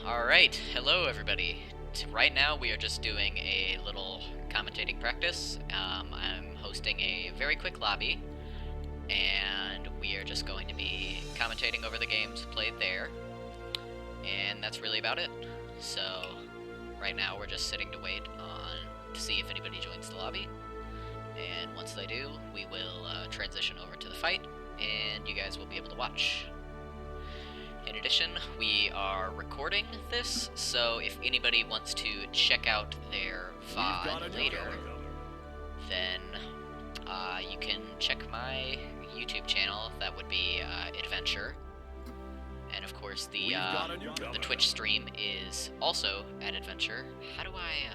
Alright, hello everybody. Right now we are just doing a little commentating practice. I'm hosting a very quick lobby, and we are just going to be commentating over the games played there, and that's really about it. So, right now we're just sitting to wait to see if anybody joins the lobby, and once they do, we will transition over to the fight, and you guys will be able to watch. In addition, we are recording this, so if anybody wants to check out their VOD later, then you can check my YouTube channel. That would be Adventure. And of course, the Twitch stream is also at Adventure. How do I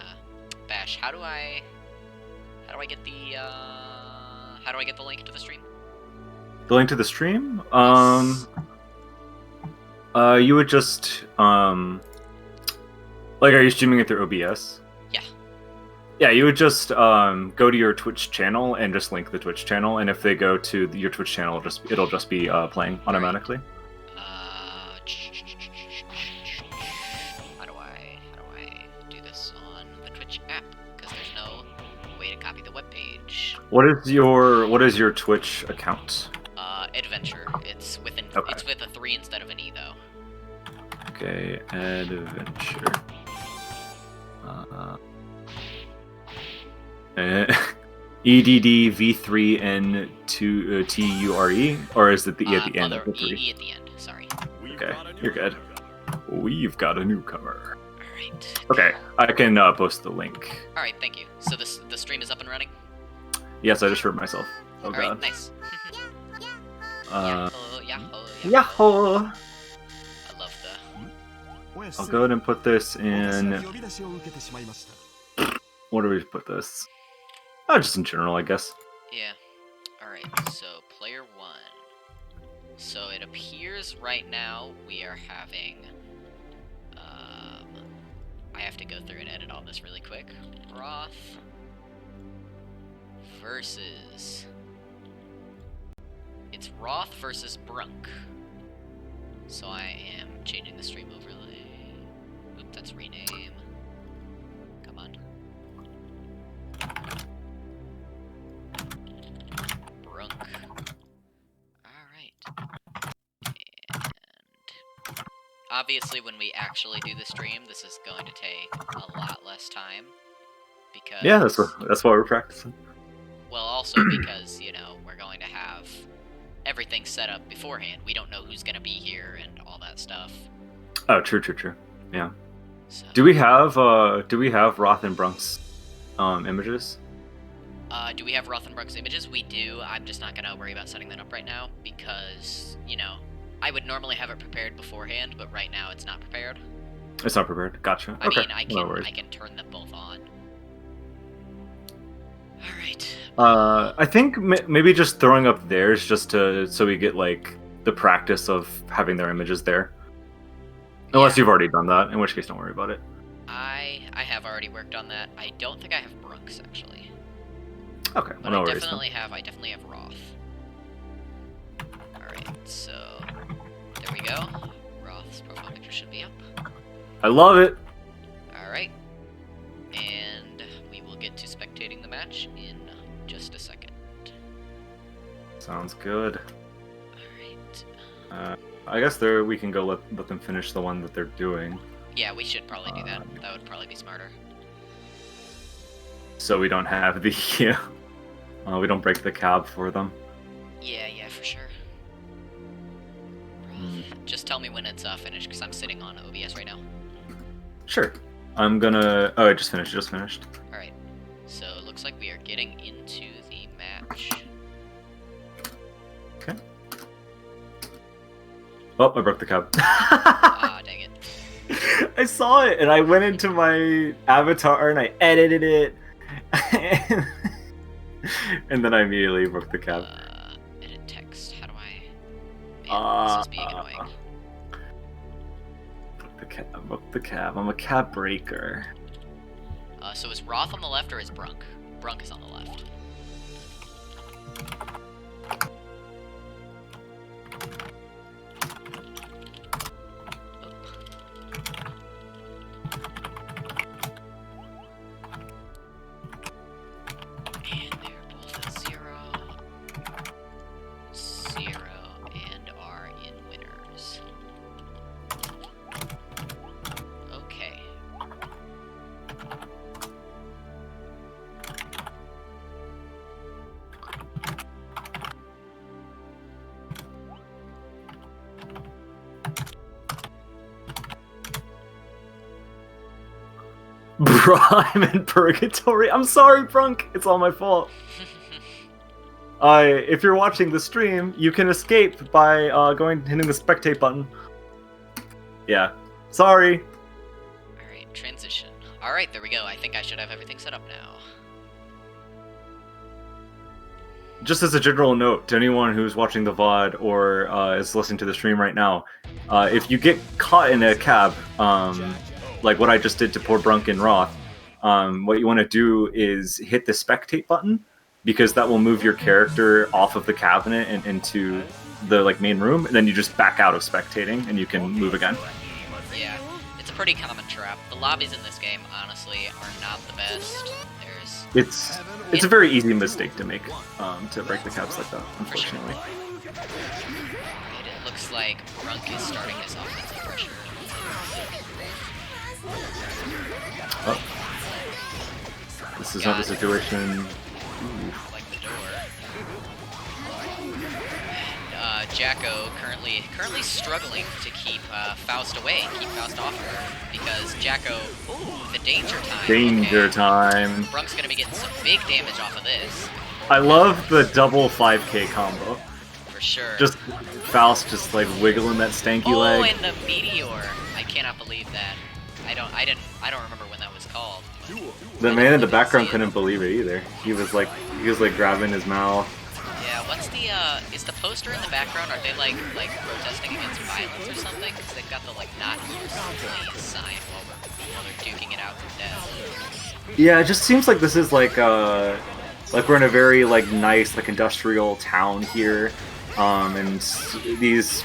Bash? How do I get the link to the stream? The link to the stream? Yes. You would just, are you streaming it through OBS? Yeah. Yeah, you would just, go to your Twitch channel and just link the Twitch channel, and if they go to your Twitch channel, it'll just be, playing automatically. How do I do this on the Twitch app? Because there's no way to copy the webpage. What is your Twitch account? Adventure. It's with a 3 instead of an E though. Okay, Adventure. EDDV3N2TURE, or is it the E at the end? E at the end. Sorry. Okay, you're good. We've got a newcomer. Alright. Okay, I can post the link. Alright, thank you. So the stream is up and running? Yes, I just hurt myself. Oh Alright, god. nice. Yahoo. Yahoo! I love I'll go ahead and put this in... Where do we put this? Oh, just in general, I guess. Yeah. Alright, so player 1. So it appears right now we are having... I have to go through and edit all this really quick. Roth versus... It's Roth versus Brunk. So I am changing the stream overlay. Oop, that's rename. Come on. Brunk. Alright. And obviously when we actually do the stream, this is going to take a lot less time. Because... Yeah, that's why we're practicing. Well, also because, we're going to have everything set up beforehand. We don't know who's going to be here and all that stuff. Oh, true. Yeah. So, do we have Roth and Brunk's images? Do we have Roth and Brunk's images? We do. I'm just not going to worry about setting that up right now because, I would normally have it prepared beforehand, but right now it's not prepared. It's not prepared. Gotcha. I okay. mean, I can turn them both on. Alright. I think maybe just throwing up theirs just so we get, the practice of having their images there. Unless you've already done that, in which case don't worry about it. I have already worked on that. I don't think I have Brunk's, actually. Okay, but no I worries. definitely have Roth. Alright, so... There we go. Roth's profile picture should be up. I love it! Alright. And we will get to spectating the match in just a second. Sounds good. Alright. I guess we can go let them finish the one that they're doing. Yeah, we should probably do that. That would probably be smarter. So we don't have the... we don't break the cab for them. Yeah, for sure. Just tell me when it's finished, because I'm sitting on OBS right now. Sure. I'm gonna... Oh, I just finished. Alright. So it looks like we are getting into the match. Okay. Oh, I broke the cab. Ah, dang it. I saw it, and I went into my avatar, and I edited it. And then I immediately broke the cab. Edit text. How do I... Man, this is being annoying. Broke the cab. I'm a cab breaker. So is Roth on the left or is Brunk? Brunk is on the left. I'm in purgatory. I'm sorry, Brunk. It's all my fault. If you're watching the stream, you can escape by hitting the spectate button. Yeah. Sorry. Alright, transition. Alright, there we go. I think I should have everything set up now. Just as a general note to anyone who's watching the VOD or is listening to the stream right now, if you get caught in a cab, like what I just did to poor Brunk and Roth, what you want to do is hit the spectate button, because that will move your character off of the cabinet and into the main room, and then you just back out of spectating and you can move again. Yeah, it's a pretty common trap. The lobbies in this game, honestly, are not the best. It's a very easy mistake to make, to break the cabs like that, unfortunately. Sure. It looks like Brunk is starting his offensive pressure. Oh. This is not the situation. Like the door. And Jacko currently struggling to keep Faust away, keep Faust off her, because Jacko, ooh, the danger time. Danger time. Brunk's gonna be getting some big damage off of this. I love the double 5k combo. For sure. Just Faust just wiggling that stanky leg. Oh, and the meteor. I cannot believe that. I don't remember when that was called. The man in the background couldn't believe it either. He was grabbing his mouth. Yeah, what's the is the poster in the background, are they like protesting against violence or something? Because they've got the not use please sign while they're duking it out to death. Yeah, it just seems like this is we're in a very nice industrial town here, and these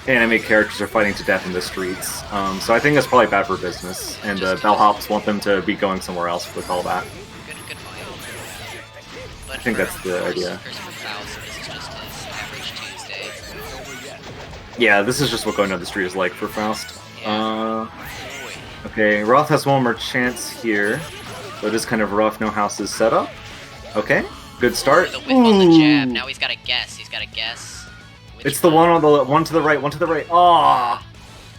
anime characters are fighting to death in the streets. So I think that's probably bad for business, and bellhops want them to be going somewhere else with all that. Good point. But I think that's the idea. Faust, this is just his average Tuesday. Yeah, this is just what going down the street is like for Faust. Yeah. Okay, Roth has one more chance here. So it is kind of rough, no houses set up. Okay, good start. The whip on the jab. Now he's got to guess. It's the one on the one to the right. Ah.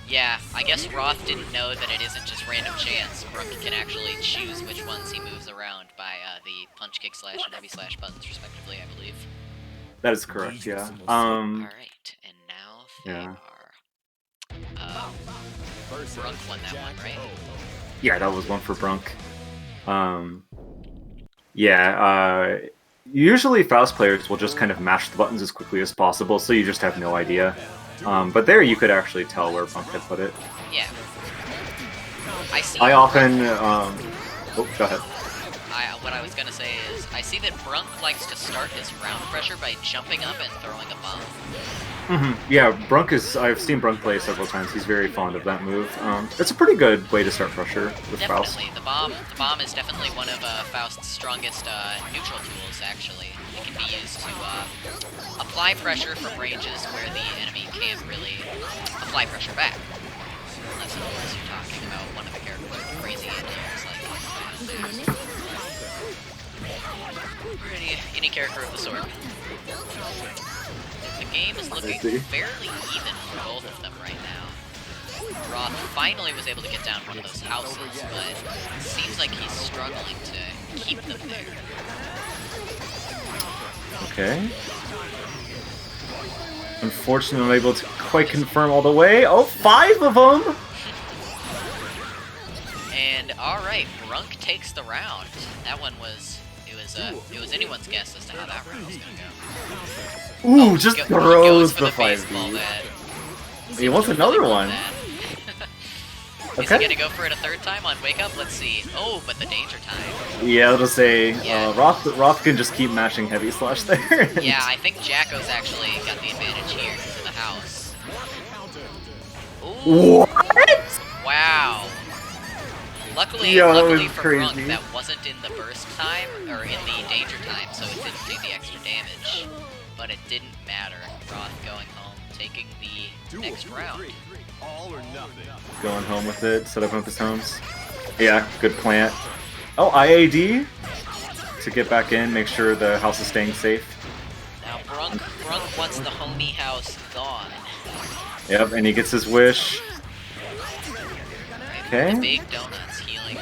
Yeah, I guess Roth didn't know that it isn't just random chance. Brunk can actually choose which ones he moves around by the punch, kick, slash, and heavy slash buttons, respectively, I believe. That is correct, yeah. Alright, and now they Yeah. are... Brunk won that one, right? Yeah, that was one for Brunk. Yeah, usually Faust players will just kind of mash the buttons as quickly as possible, so you just have no idea. But there you could actually tell where Brunk had put it. Yeah. I often... oh, go ahead. What I was gonna say is, I see that Brunk likes to start his round pressure by jumping up and throwing a bomb. Yeah, Brunk is... I've seen Brunk play several times. He's very fond of that move. It's a pretty good way to start pressure with Faust. Definitely. The bomb is definitely one of Faust's strongest neutral tools, actually. It can be used to apply pressure from ranges where the enemy can't really apply pressure back. Unless, of course, you're talking about one of the characters with crazy anti-airs like that. Or any character of the sort. The game is looking fairly even for both of them right now. Roth finally was able to get down one of those houses, but it seems like he's struggling to keep them there. Okay. Unfortunately, I'm able to quite confirm all the way. Oh, 5 of them! And alright, Brunk takes the round. That one was... It was anyone's guess as to how that round was gonna go. Ooh, just throws the 5B. He wants another one. Is he gonna go for it a third time on Wake Up? Let's see. Oh, but the danger time. Yeah, I'll just say, Roth can just keep mashing heavy slash there. Yeah, I think Jacko's actually got the advantage here to the house. Ooh. What? Wow. Luckily for Brunk, that wasn't in the burst time, or in the danger time, so it didn't do the extra damage. But it didn't matter. Roth going home, taking the next round. Going home with it, set up with his homes. Yeah, good plant. Oh, IAD to get back in, make sure the house is staying safe. Now Brunk wants the homie house gone. Yep, and he gets his wish. Right, Okay. the big donuts healing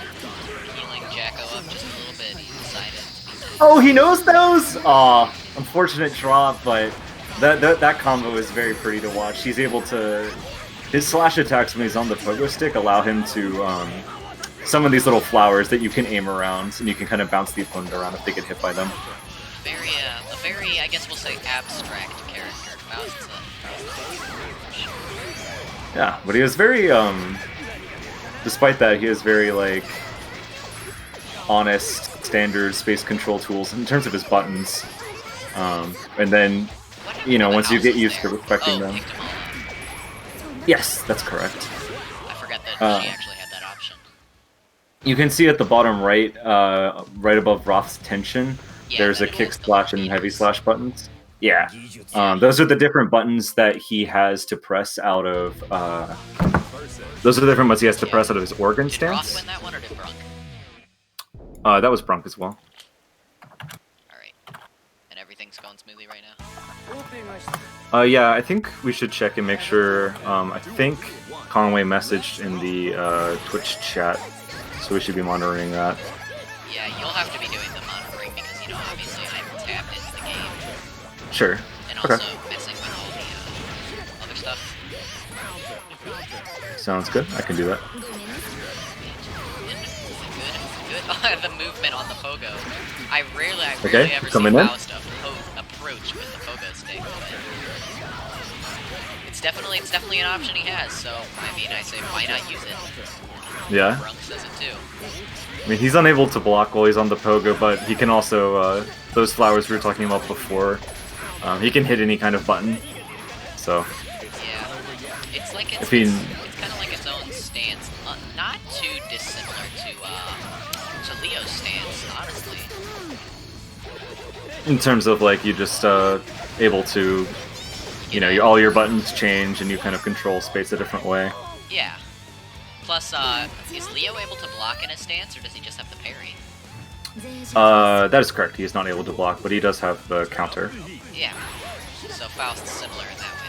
Oh, he knows those? Aw, unfortunate drop, but that combo is very pretty to watch. He's able to... His slash attacks when he's on the pogo stick allow him to summon these little flowers that you can aim around, and you can kind of bounce the opponent around if they get hit by them. A very, I guess we'll say, abstract character. Yeah, but he is very, despite that, he has very, like, honest, standard space control tools in terms of his buttons. And then, you know, once you get used to respecting them... Yes, that's correct. I forgot that she actually had that option. You can see at the bottom right, right above Roth's tension, there's a kick slash and heavy slash buttons. Yeah, those are the different buttons that he has to press out of. Those are the different buttons he has to press out of his organ stance. Did Roth win that one, or did Brunk? That was Brunk as well. Alright. And everything's going smoothly right now? Yeah, I think we should check and make sure. I think Conway messaged in the Twitch chat, so we should be monitoring that. Yeah, you'll have to be doing the monitoring because, you know, obviously I'm tapped into the game. Sure. And also messing with all the other stuff. Sounds good. I can do that. Good. The movement on the pogo. I rarely ever see Faust approach with the pogo stick, but it's definitely an option he has. So I mean, I say why not use it? Yeah. Brunk says it too. I mean, he's unable to block while he's on the pogo, but he can also those flowers we were talking about before. He can hit any kind of button. So. Yeah. It's like it's kind of like its own stance, not too dissimilar to Leo's stance, honestly. In terms of like you just able to, you know, all your buttons change and you kind of control space a different way. Yeah. Plus, is Leo able to block in his stance, or does he just have the parry? That is correct. He is not able to block, but he does have the counter. Yeah. So Faust's similar in that way.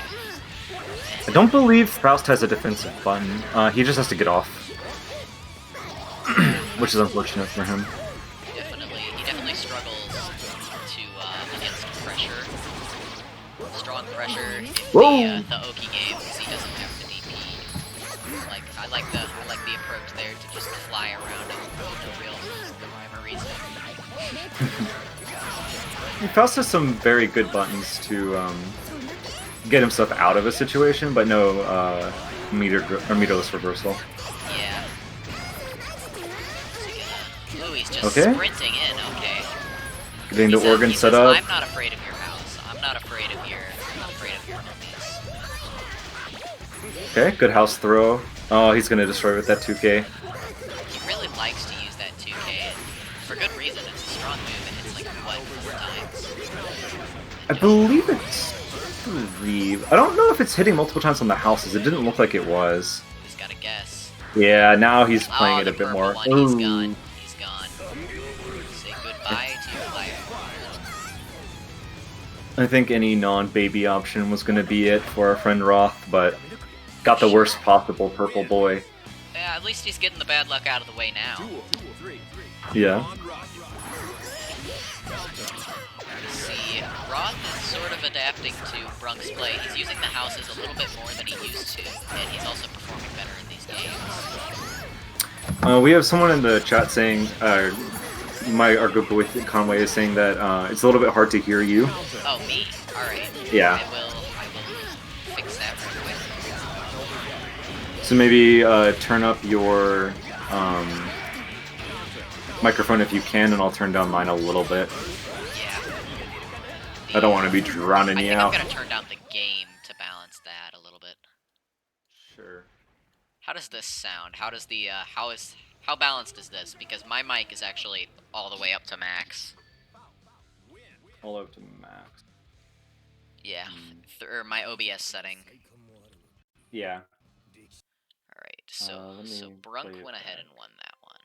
I don't believe Faust has a defensive button. He just has to get off. Which is unfortunate for him. He definitely struggles to against pressure. Strong pressure in the Oki game because he doesn't have the DP. Like I like the approach there to just fly around and no real rhyme or reason. Faust has some very good buttons to get himself out of a situation, but no meterless reversal. Yeah. Ooh, he's just sprinting in. Okay. Getting the organ set up. I'm not afraid of your house. I'm not afraid of your enemies. Okay, good house throw. Oh, he's gonna destroy with that 2K. He really likes to use that 2K, and for good reason. It's a strong move, and it's like, what, 4 times? I believe it's 3. I don't know if it's hitting multiple times on the houses. It didn't look like it was. Just gotta guess. Yeah, now he's playing it a bit more. One, he's gone. He's gone. Say goodbye to your life. I think any non-baby option was going to be it for our friend Roth, but got the worst possible purple boy. Yeah, at least he's getting the bad luck out of the way now. Yeah. See, Roth is sort of adapting to Brunk's play. He's using the houses a little bit more than he used to, and he's also performing better in these games. We have someone in the chat saying, our good boy Conway is saying that it's a little bit hard to hear you. Oh, me? Alright. Yeah. I will fix that real quick. So maybe turn up your microphone if you can, and I'll turn down mine a little bit. Yeah. I don't want to be drowning you out. I'm gonna turn down the game to balance that a little bit. Sure. How does this sound? How does the how balanced is this? Because my mic is actually all the way up to max. All up to max. Yeah, or my OBS setting. Yeah. Alright, so Brunk went ahead and won that one.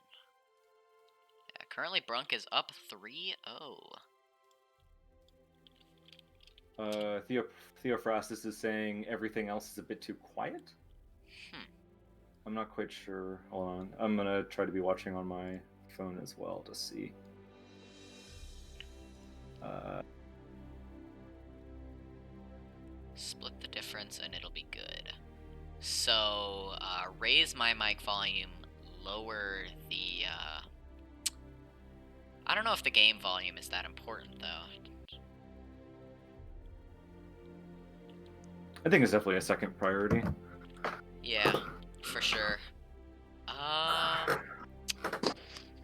Yeah, currently Brunk is up 3-0. Theophrastus is saying everything else is a bit too quiet. I'm not quite sure. Hold on. I'm gonna try to be watching on my phone as well to see. Split the difference and it'll be good. So, raise my mic volume, lower the, I don't know if the game volume is that important, though. I think it's definitely a second priority. Yeah, for sure.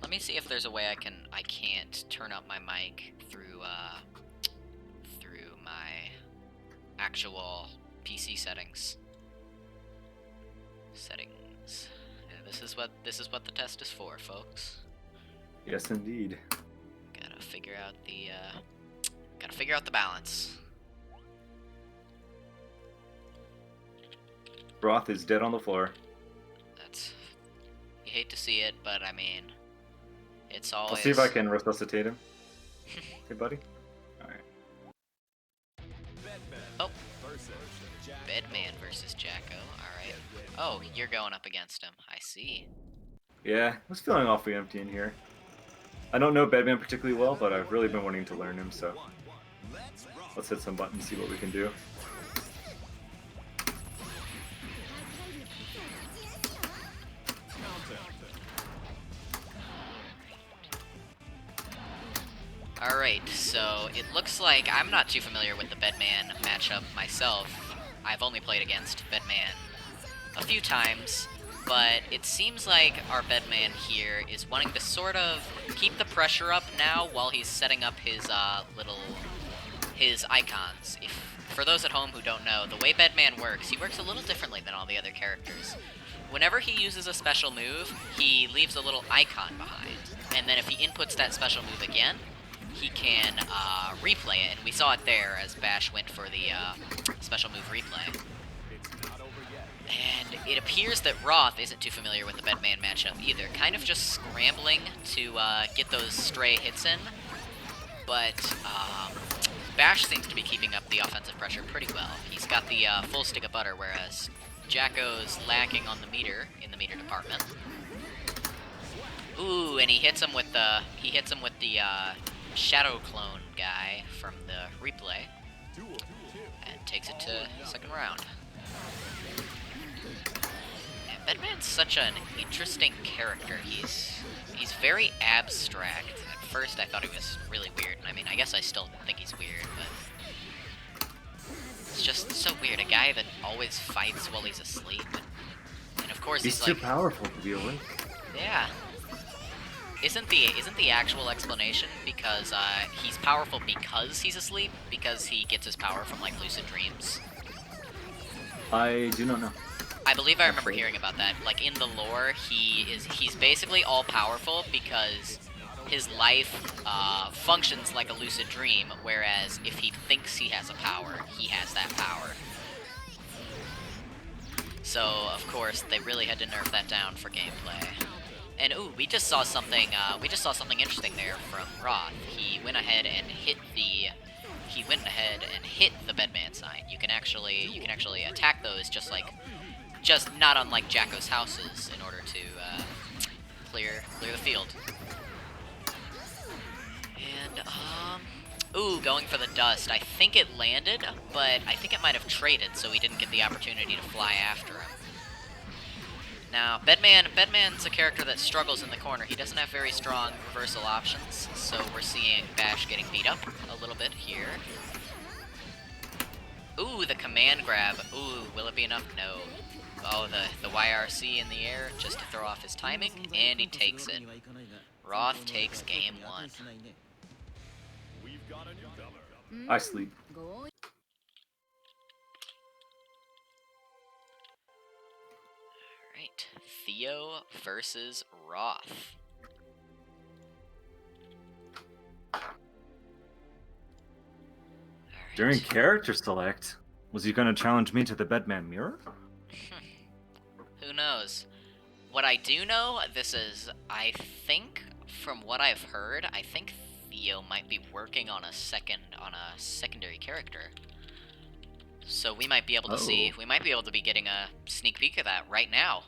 Let me see if there's a way I can't turn up my mic through my actual PC settings. Yeah, this is what the test is for, folks. Yes, indeed. Gotta figure out the balance. Broth is dead on the floor. You hate to see it, but I mean, it's always... I'll see if I can resuscitate him. Hey, buddy. Alright. Oh. Bedman versus Jacko. Alright. Oh, you're going up against him. I see. Yeah, I was feeling awfully empty in here. I don't know Bedman particularly well, but I've really been wanting to learn him, so... Let's hit some buttons, see what we can do. Alright, so it looks like I'm not too familiar with the Bedman matchup myself. I've only played against Bedman a few times, but it seems like our Bedman here is wanting to sort of keep the pressure up now while he's setting up his his icons. For those at home who don't know, the way Bedman works, he works a little differently than all the other characters. Whenever he uses a special move, he leaves a little icon behind, and then if he inputs that special move again, he can replay it, and we saw it there as Bash went for the special move replay. And it appears that Roth isn't too familiar with the Bedman matchup either, kind of just scrambling to get those stray hits in, but Bash seems to be keeping up the offensive pressure pretty well. He's got the full stick of butter, whereas Jacko's lacking on the meter, in the meter department. Ooh, and he hits him with the Shadow Clone guy from the replay, and takes it to second round. And Bedman's such an interesting character. He's very abstract. At first I thought he was really weird, and I mean, I guess I still think he's weird, but it's just so weird. A guy that always fights while he's asleep, and of course he's too powerful to be awake. Yeah. Isn't the actual explanation because he's powerful because he's asleep? Because he gets his power from, like, lucid dreams? I do not know. I believe I remember hearing about that. Like, in the lore, he's basically all-powerful because his life functions like a lucid dream, whereas if he thinks he has a power, he has that power. So, of course, they really had to nerf that down for gameplay. And ooh, we just saw something interesting there from Roth. He went ahead and hit the Bedman sign. You can actually attack those just not unlike Jacko's houses in order to clear the field. And ooh, going for the dust. I think it landed, but I think it might have traded, so he didn't get the opportunity to fly after him. Now, Bedman's a character that struggles in the corner. He doesn't have very strong reversal options, so we're seeing Bash getting beat up a little bit here. Ooh, the command grab. Ooh, will it be enough? No. Oh, the YRC in the air just to throw off his timing, and he takes it. Roth takes game one. I sleep. Alright, Theo versus Roth. During character select, was he going to challenge me to the Bedman mirror? Who knows? What I do know, I think, from what I've heard, I think Theo might be working on a secondary character. So we might be able to see, we might be able to be getting a sneak peek of that right now.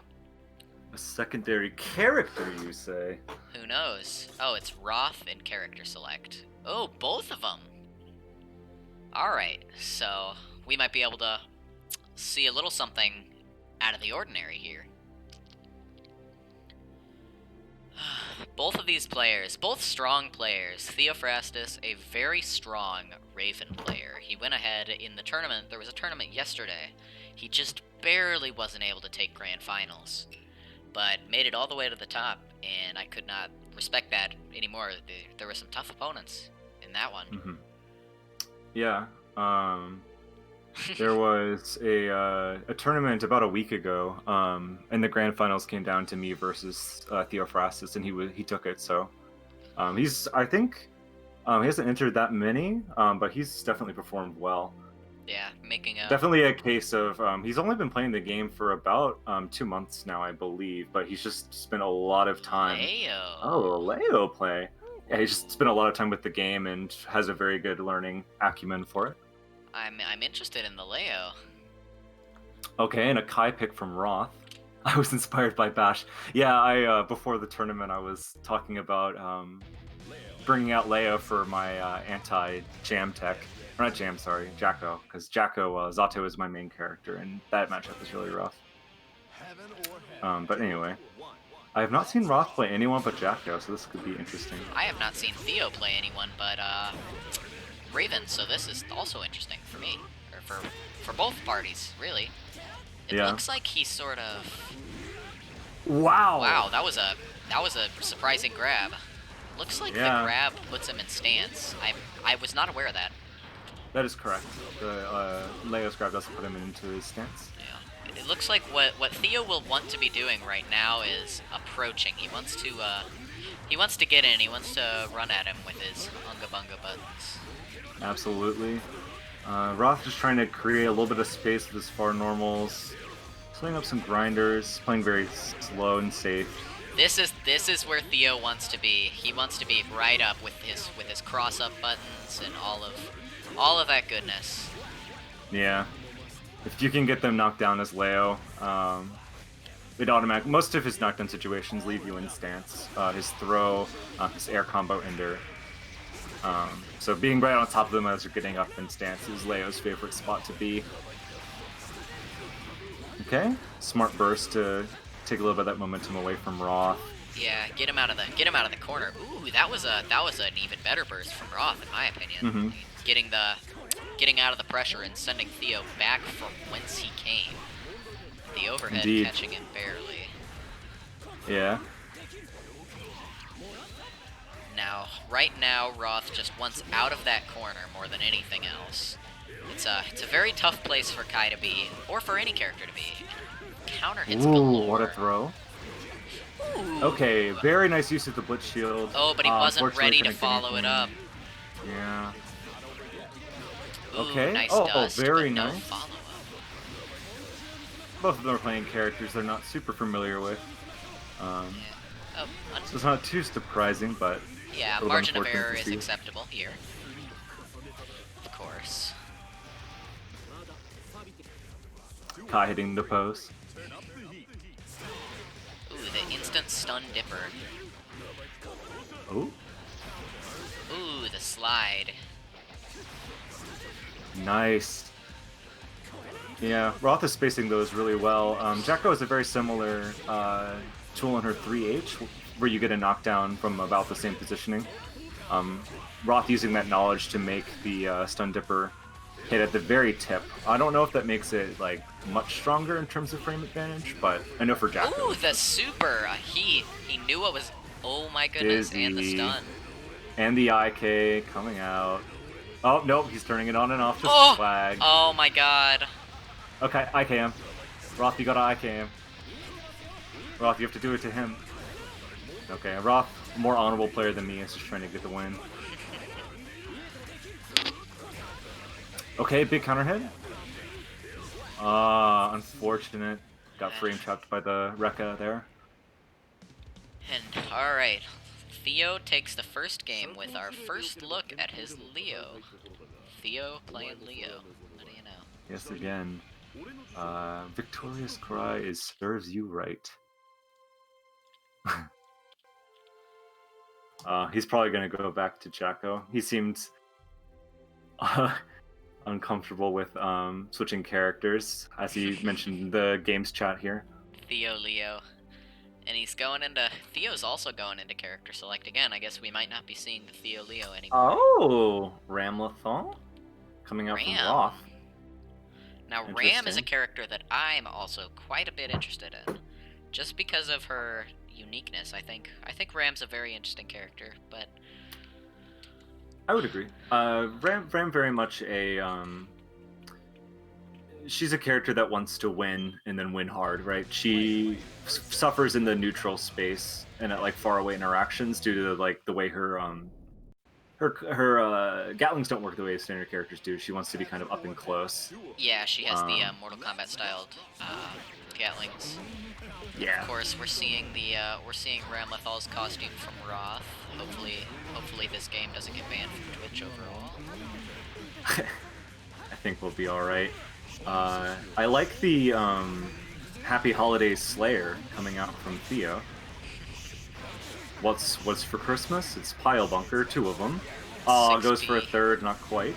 A secondary character, you say? Who knows? Oh, it's Roth and character select. Oh, both of them. Alright, so we might be able to see a little something out of the ordinary here. Both of these players, both strong players. Theophrastus, a very strong Raven player. He went ahead in the tournament. There was a tournament yesterday. He just barely wasn't able to take grand finals, but made it all the way to the top, and I could not respect that anymore. There were some tough opponents in that one. Mm-hmm. Yeah. There was a tournament about a week ago, and the grand finals came down to me versus Theophrastus, and he took it. So I think he hasn't entered that many, but he's definitely performed well. Yeah, making a definitely a case of he's only been playing the game for about 2 months now, I believe, but he's just spent a lot of time. Leo. Oh, Leo play. Yeah, he's just spent a lot of time with the game and has a very good learning acumen for it. I'm interested in the Leo. Okay, and a Kai pick from Roth. I was inspired by Bash. Yeah, I before the tournament I was talking about bringing out Leo for my anti-jam tech. Or not jam, sorry, Jacko. Because Jacko, Zato is my main character, and that matchup is really rough. But anyway. I have not seen Roth play anyone but Jacko, so this could be interesting. I have not seen Theo play anyone but Raven, so this is also interesting for me, or for both parties, really. It looks like he sort of. Wow! Wow, that was a surprising grab. Looks like the grab puts him in stance. I was not aware of that. That is correct. The Leo's grab doesn't put him into his stance. Yeah. It looks like what Theo will want to be doing right now is approaching. He wants to get in. He wants to run at him with his unga bunga buttons. Absolutely. Roth just trying to create a little bit of space with his far normals, setting up some grinders, playing very slow and safe. This is where Theo wants to be. He wants to be right up with his cross up buttons and all of that goodness. Yeah. If you can get them knocked down as Leo, it automatically. Most of his knockdown situations leave you in stance. His throw, his air combo ender. So being right on top of them as you're getting up in stance is Leo's favorite spot to be. Okay, smart burst to take a little bit of that momentum away from Roth. Yeah, get him out of the corner. Ooh, that was an even better burst from Roth, in my opinion. Mm-hmm. Getting out of the pressure and sending Theo back from whence he came. The overhead catching him barely. Yeah. Right now, Roth just wants out of that corner more than anything else. It's a very tough place for Kai to be, or for any character to be. Counter hits galore. What a throw. Ooh. Okay, very nice use of the Blitz Shield. Oh, but he wasn't ready to follow it up. Yeah. Ooh, okay. Nice oh, dust, very but no nice. follow-up. Both of them are playing characters they're not super familiar with. So it's not too surprising, but yeah, margin of error is acceptable here. Of course. Kai hitting the post. Ooh, the instant stun dipper. Oh. Ooh, the slide. Nice. Yeah, Roth is spacing those really well. Jacko is a very similar tool in her 3H, where you get a knockdown from about the same positioning. Roth using that knowledge to make the stun dipper hit at the very tip. I don't know if that makes it like much stronger in terms of frame advantage, but I know for Jacko. Ooh, the super! He knew what was. Oh my goodness, and the stun. And the IK coming out. Oh, nope, he's turning it on and off, just swag. Oh my god. Okay, IK him. Roth, you gotta IK him. Roth, you have to do it to him. Okay, Roth, more honorable player than me, is just trying to get the win. Okay, big counter hit. Unfortunate. Got frame trapped by the Rekka there. And alright, Theo takes the first game with our first look at his Leo. Theo playing Leo. What do you know? Yes, again. Victorious cry is serves you right. He's probably gonna go back to Jacko. He seemed uncomfortable with switching characters, as he mentioned in the games chat here. Theo Leo. And he's going into... Theo's also going into character select again. I guess we might not be seeing the Theo Leo anymore. Oh, Ramlethal? Coming out from Ram. Roth. Now, Ram is a character that I'm also quite a bit interested in. Just because of her uniqueness, I think Ram's a very interesting character, but... I would agree. Ram very much a... she's a character that wants to win and then win hard, right? She suffers in the neutral space and at like faraway interactions due to like the way her Gatlings don't work the way standard characters do. She wants to be kind of up and close. Yeah, she has the Mortal Kombat styled Gatlings. Yeah. Of course, we're seeing Ramlethal's costume from Roth. Hopefully this game doesn't get banned from Twitch overall. I think we'll be all right. I like the Happy Holidays Slayer coming out from Theo. What's for Christmas? It's Pile Bunker, 2 of them. Oh, goes for a 3rd, not quite.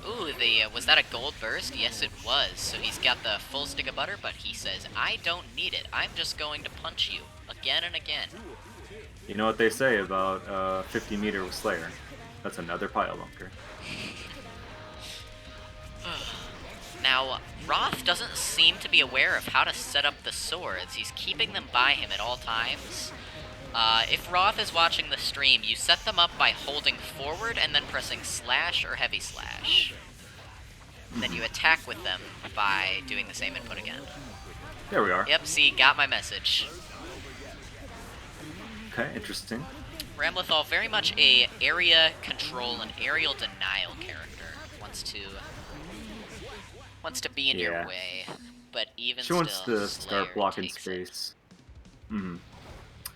Ooh, was that a gold burst? Yes, it was. So he's got the full stick of butter, but he says, I don't need it. I'm just going to punch you again and again. You know what they say about 50-meter with Slayer? That's another Pile Bunker. Now, Roth doesn't seem to be aware of how to set up the swords. He's keeping them by him at all times. If Roth is watching the stream, you set them up by holding forward and then pressing slash or heavy slash. And then you attack with them by doing the same input again. There we are. Yep, see, got my message. Okay, interesting. Ramlethal, very much a area control and aerial denial character. Wants to be in your way, but even she wants to start blocking space.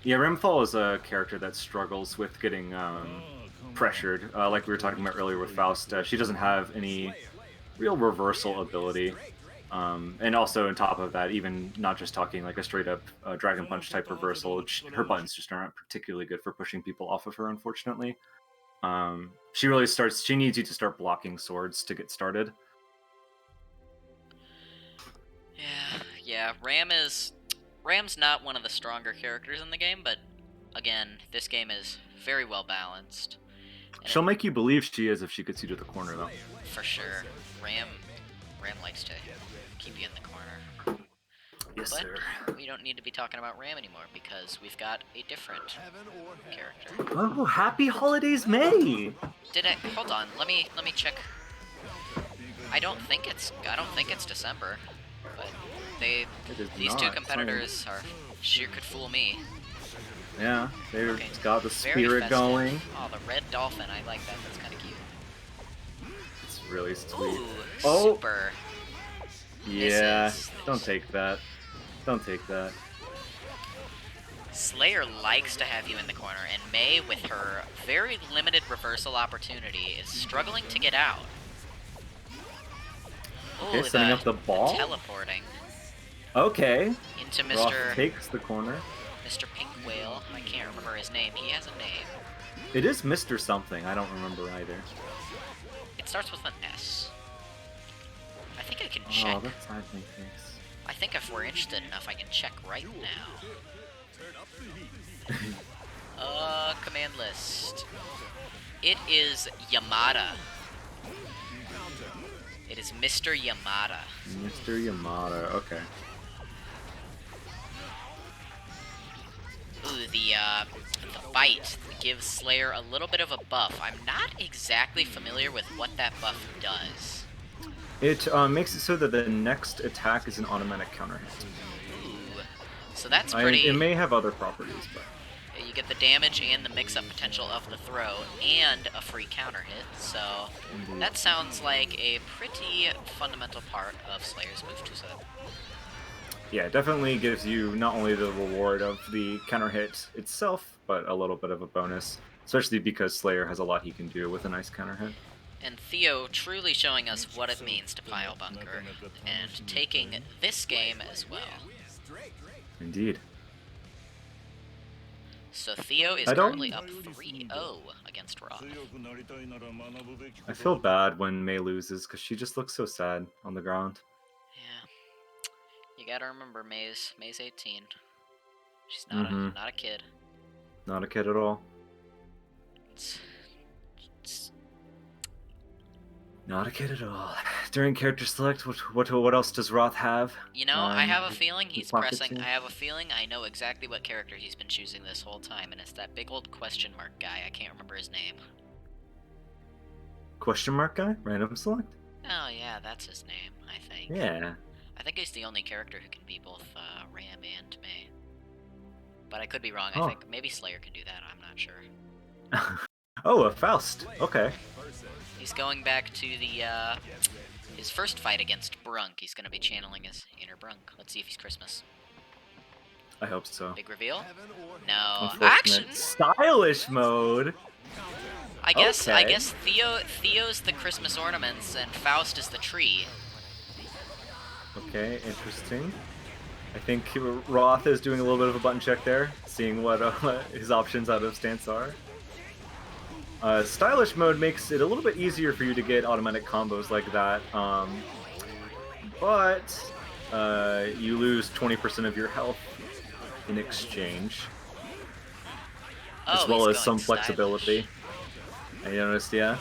Yeah, Ramlethal is a character that struggles with getting pressured. Like we were talking about earlier with Faust, she doesn't have any real reversal ability. And also on top of that, even not just talking like a straight up Dragon Punch type reversal, her buttons just aren't particularly good for pushing people off of her, unfortunately. She needs you to start blocking swords to get started. Yeah, Ram's not one of the stronger characters in the game, but again, this game is very well balanced. She'll make you believe she is if she gets you to the corner, though. For sure. Ram likes to keep you in the corner. Yes, but sir. we don't need to be talking about Ram anymore because we've got a different character. Oh, happy holidays, May! Hold on, let me check. I don't think it's December, but these two competitors could fool me. Yeah, they've got the spirit going. Oh, the red dolphin, I like that. That's kind of cute. It's really sweet. Ooh, super. Yeah, don't take that. Don't take that. Slayer likes to have you in the corner, and May, with her very limited reversal opportunity, is struggling to get out. Okay, setting up the ball. Teleporting. Okay. Into Mr. Roth takes the corner. Mr. Pink Whale. I can't remember his name. He has a name. It is Mr. something. I don't remember either. It starts with an S. I think I can check. Oh, that's I think thanks. I think if we're interested enough, I can check right now. Command list. It is Yamada. It is Mr. Yamada. Mr. Yamada, okay. Ooh, the bite gives Slayer a little bit of a buff. I'm not exactly familiar with what that buff does. It makes it so that the next attack is an automatic counter hit. Ooh, so that's pretty... It may have other properties, but... You get the damage and the mix-up potential of the throw, and a free counter hit, so that sounds like a pretty fundamental part of Slayer's moveset. Yeah, it definitely gives you not only the reward of the counter hit itself, but a little bit of a bonus, especially because Slayer has a lot he can do with a nice counter hit. And Theo truly showing us what it means to pile bunker, and taking this game as well. Indeed. So Theo is I don't- currently up 3-0 against Roth. I feel bad when Mei loses because she just looks so sad on the ground. Yeah. You gotta remember, May's 18. She's Mhm. not a kid. Not a kid at all. It's Not a kid at all. During character select, what else does Roth have? You know, I have a feeling he's pocket pressing. team? I have a feeling I know exactly what character he's been choosing this whole time, and it's that big old question mark guy. I can't remember his name. Question mark guy? Random select? Oh yeah, that's his name. I think. Yeah. I think he's the only character who can be both Ram and May. But I could be wrong. Oh. I think maybe Slayer can do that. I'm not sure. Oh, a Faust. Okay. He's going back to the his first fight against Brunk. He's gonna be channeling his inner Brunk. Let's see if he's Christmas. I hope so. Big reveal? No. Unfortunate. Action. Stylish mode. I guess Okay. Theo's the Christmas ornaments and Faust is the tree. Okay, interesting. I think Roth is doing a little bit of a button check there, seeing what his options out of stance are. Stylish mode makes it a little bit easier for you to get automatic combos like that, but you lose 20% of your health in exchange, as Oh, well he's as some going stylish. flexibility. I noticed, yeah.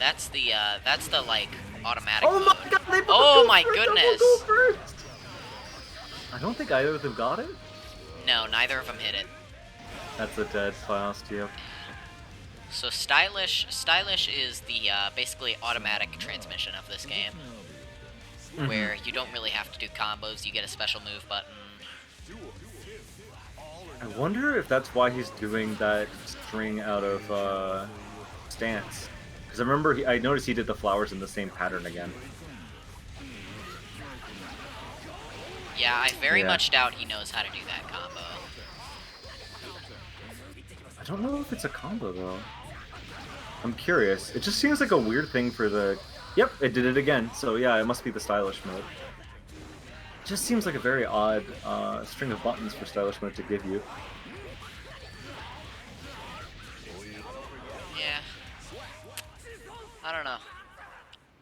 That's the like automatic Oh mode. my god, they both Oh go my for a double goodness. goal first! I don't think either of them got it. No, neither of them hit it. That's a dead Faust, yep. So stylish is the basically automatic transmission of this game, where you don't really have to do combos. You get a special move button. I wonder if that's why he's doing that string out of stance. Because I remember I noticed he did the flowers in the same pattern again. Yeah, I very Yeah. much doubt he knows how to do that combo. I don't know if it's a combo though. I'm curious. It just seems like a weird thing for the... Yep, it did it again. So yeah, it must be the stylish mode. It just seems like a very odd string of buttons for stylish mode to give you. Yeah. I don't know.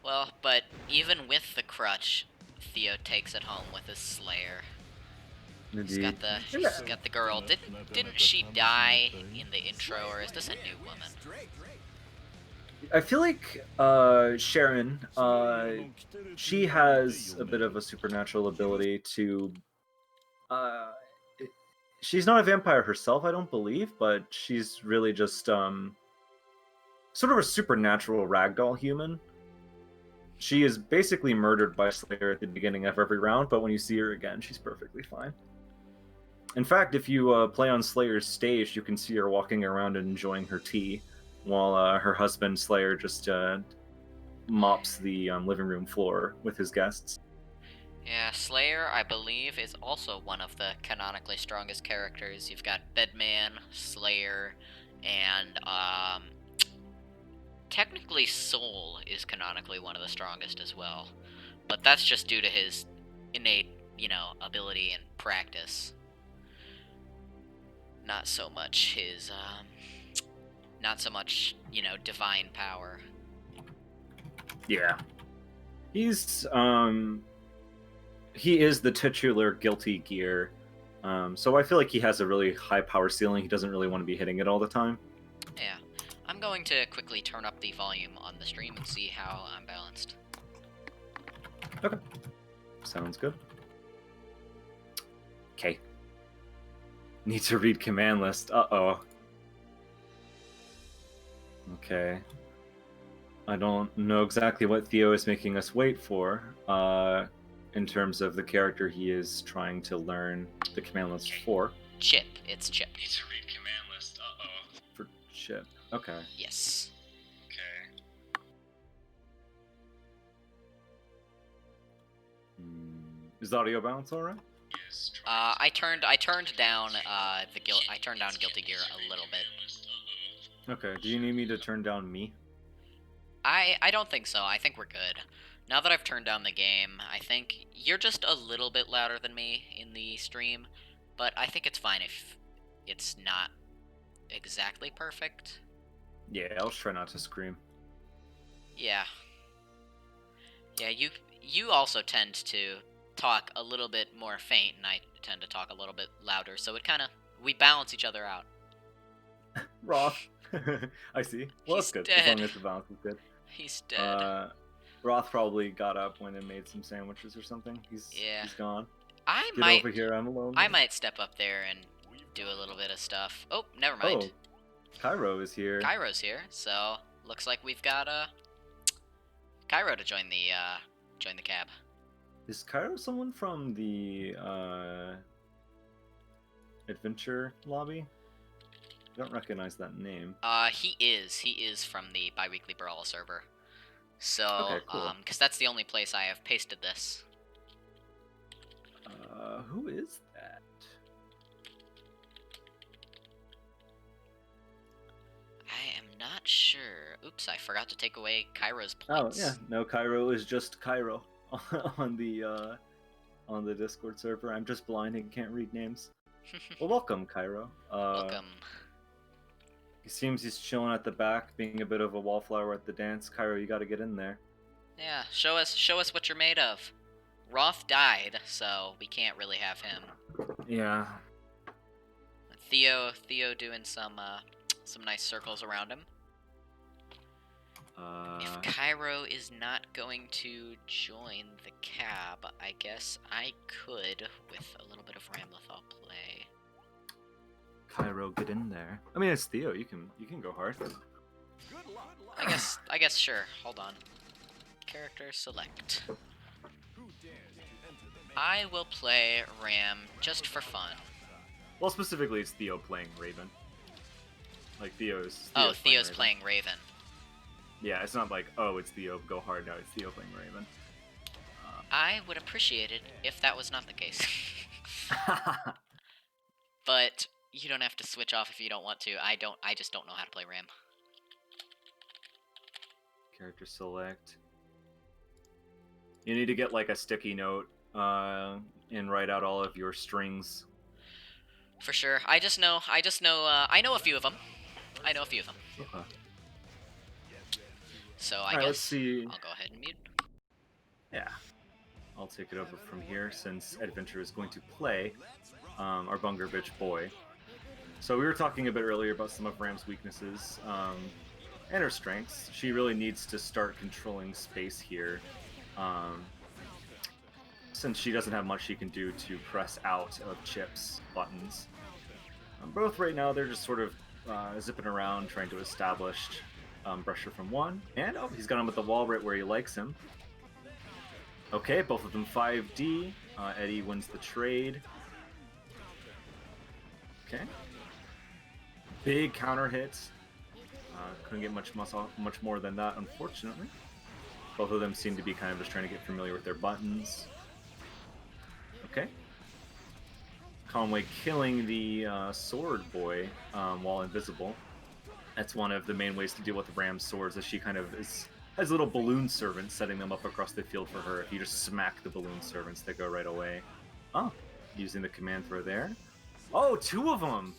Well, but even with the crutch, Theo takes it home with his Slayer. He's got the girl. Didn't she die in the intro, or is this a new woman? I feel like Sharon, she has a bit of a supernatural ability to... she's not a vampire herself, I don't believe, but she's really just sort of a supernatural ragdoll human. She is basically murdered by Slayer at the beginning of every round, but when you see her again, she's perfectly fine. In fact, if you play on Slayer's stage, you can see her walking around and enjoying her tea, while her husband Slayer just mops the living room floor with his guests. Yeah, Slayer, I believe, is also one of the canonically strongest characters. You've got Bedman, Slayer, and technically Soul is canonically one of the strongest as well. But that's just due to his innate, ability and practice. Not so much his, divine power. Yeah. He's, he is the titular Guilty Gear, so I feel like he has a really high power ceiling. He doesn't really want to be hitting it all the time. Yeah. I'm going to quickly turn up the volume on the stream and see how I'm balanced. Okay. Sounds good. Okay. Need to read command list. Uh-oh. Okay. I don't know exactly what Theo is making us wait for, in terms of the character he is trying to learn the command list for. Chip. It's Chip. Need to read command list. Uh-oh. For Chip. Okay. Yes. Okay. Is the audio balance all right? Yes. I turned down Guilty Gear a little bit. Okay. Do you need me to turn down me? I don't think so. I think we're good. Now that I've turned down the game, I think you're just a little bit louder than me in the stream, but I think it's fine if it's not exactly perfect. Yeah, I'll try not to scream. Yeah. Yeah, you also tend to talk a little bit more faint, and I tend to talk a little bit louder, so it kind of we balance each other out. Roth. I see. Well, that's He's good. As dead. long as the balance is good. He's dead. Roth probably got up, went and made some sandwiches or something. He's gone. I Get over here, I'm alone. I might step up there and do a little bit of stuff. Oh, never mind. Oh, Cairo is here. Cairo's here, so looks like we've got Cairo to join the cab. Is Cairo someone from the adventure lobby? I don't recognize that name. He is from the Biweekly Brawl server. So, Okay, cool. because that's the only place I have pasted this. Who is that? I am not sure. Oops, I forgot to take away Cairo's points. Oh yeah, no, Cairo is just Cairo on the Discord server. I'm just blind and can't read names. Well, welcome, Cairo. Welcome. He seems he's chilling at the back, being a bit of a wallflower at the dance. Cairo, you got to get in there. Yeah, show us what you're made of. Roth died, so we can't really have him. Yeah. Theo doing some nice circles around him. If Cairo is not going to join the cab, I guess I could with a little bit of Ramlethal play. Cairo, get in there. I mean, it's Theo. You can go hard. I guess sure. Hold on. Character select. I will play Ram just for fun. Well, specifically, it's Theo playing Raven. Like Theo's Theo's playing Raven. Yeah, it's not like, oh, it's Theo, go hard. No, it's Theo playing Raven. I would appreciate it if that was not the case. But you don't have to switch off if you don't want to. I just don't know how to play Ram. Character select. You need to get like a sticky note and write out all of your strings. For sure. I know a few of them. Okay. So Alright, let's see. I'll go ahead and mute. Yeah. I'll take it over from here since Adventure is going to play our Bunger Bitch boy. So we were talking a bit earlier about some of Ram's weaknesses and her strengths. She really needs to start controlling space here. Since she doesn't have much she can do to press out of Chip's buttons. Both right now, they're just sort of zipping around, trying to establish pressure from one. And, oh, he's got him at the wall right where he likes him. Okay, both of them 5D. Eddie wins the trade. Okay. Big counter hits. Couldn't get much more than that, unfortunately. Both of them seem to be kind of just trying to get familiar with their buttons. Okay. Conway killing the sword boy while invisible. That's one of the main ways to deal with Ram's swords, as she kind of has little balloon servants setting them up across the field for her. If you just smack the balloon servants, they go right away. Oh, using the command throw there. Oh, two of them!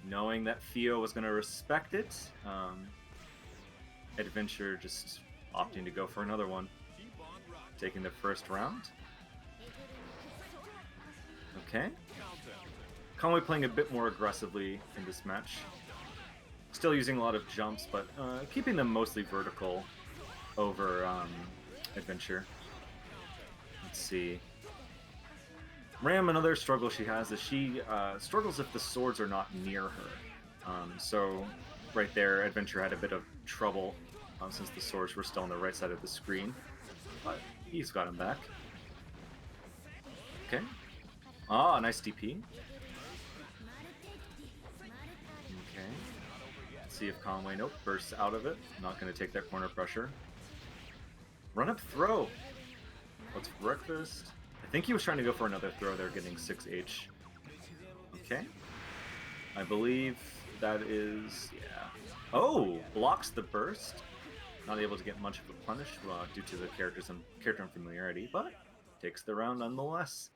Knowing that Theo was going to respect it, Adventure just opting to go for another one. Taking the first round. Okay. Conway playing a bit more aggressively in this match. Still using a lot of jumps, but keeping them mostly vertical over Adventure. Let's see. Ram, another struggle she has is she struggles if the swords are not near her. So right there, Adventure had a bit of trouble since the swords were still on the right side of the screen. But he's got him back. Okay. Ah, nice DP. Okay. Let's see if Conway, nope, bursts out of it. Not going to take that corner pressure. Run up throw. What's breakfast? I think he was trying to go for another throw there, getting 6H. Okay. I believe that is, yeah. Oh, blocks the burst. Not able to get much of a punish due to the character unfamiliarity, but takes the round nonetheless.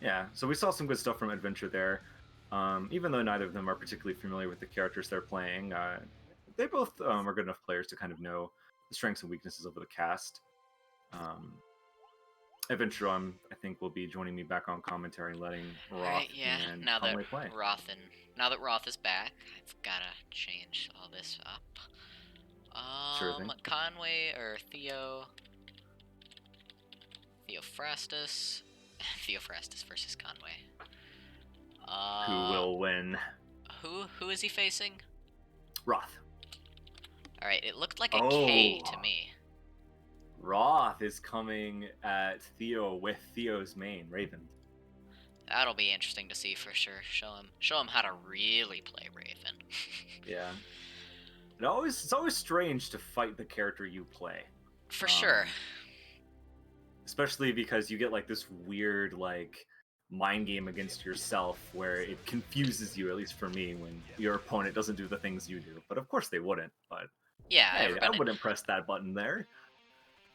Yeah, so we saw some good stuff from Adventure there. Even though neither of them are particularly familiar with the characters they're playing, they both are good enough players to kind of know the strengths and weaknesses of the cast. Eventually, I think will be joining me back on commentary and letting Roth Alright, yeah. and Now that Conway play. Roth is back, I've gotta change all this up. Sure thing. Conway or Theophrastus. Theophrastus versus Conway. Who will win? Who is he facing? Roth. Alright, it looked like a K Oh. to me. Roth is coming at Theo with Theo's main, Raven. That'll be interesting to see for sure. Show him how to really play Raven. Yeah. It's always strange to fight the character you play. For sure. Especially because you get like this weird like mind game against yourself where it confuses you, at least for me, when your opponent doesn't do the things you do. But of course they wouldn't. But Yeah, hey, I wouldn't press that button there.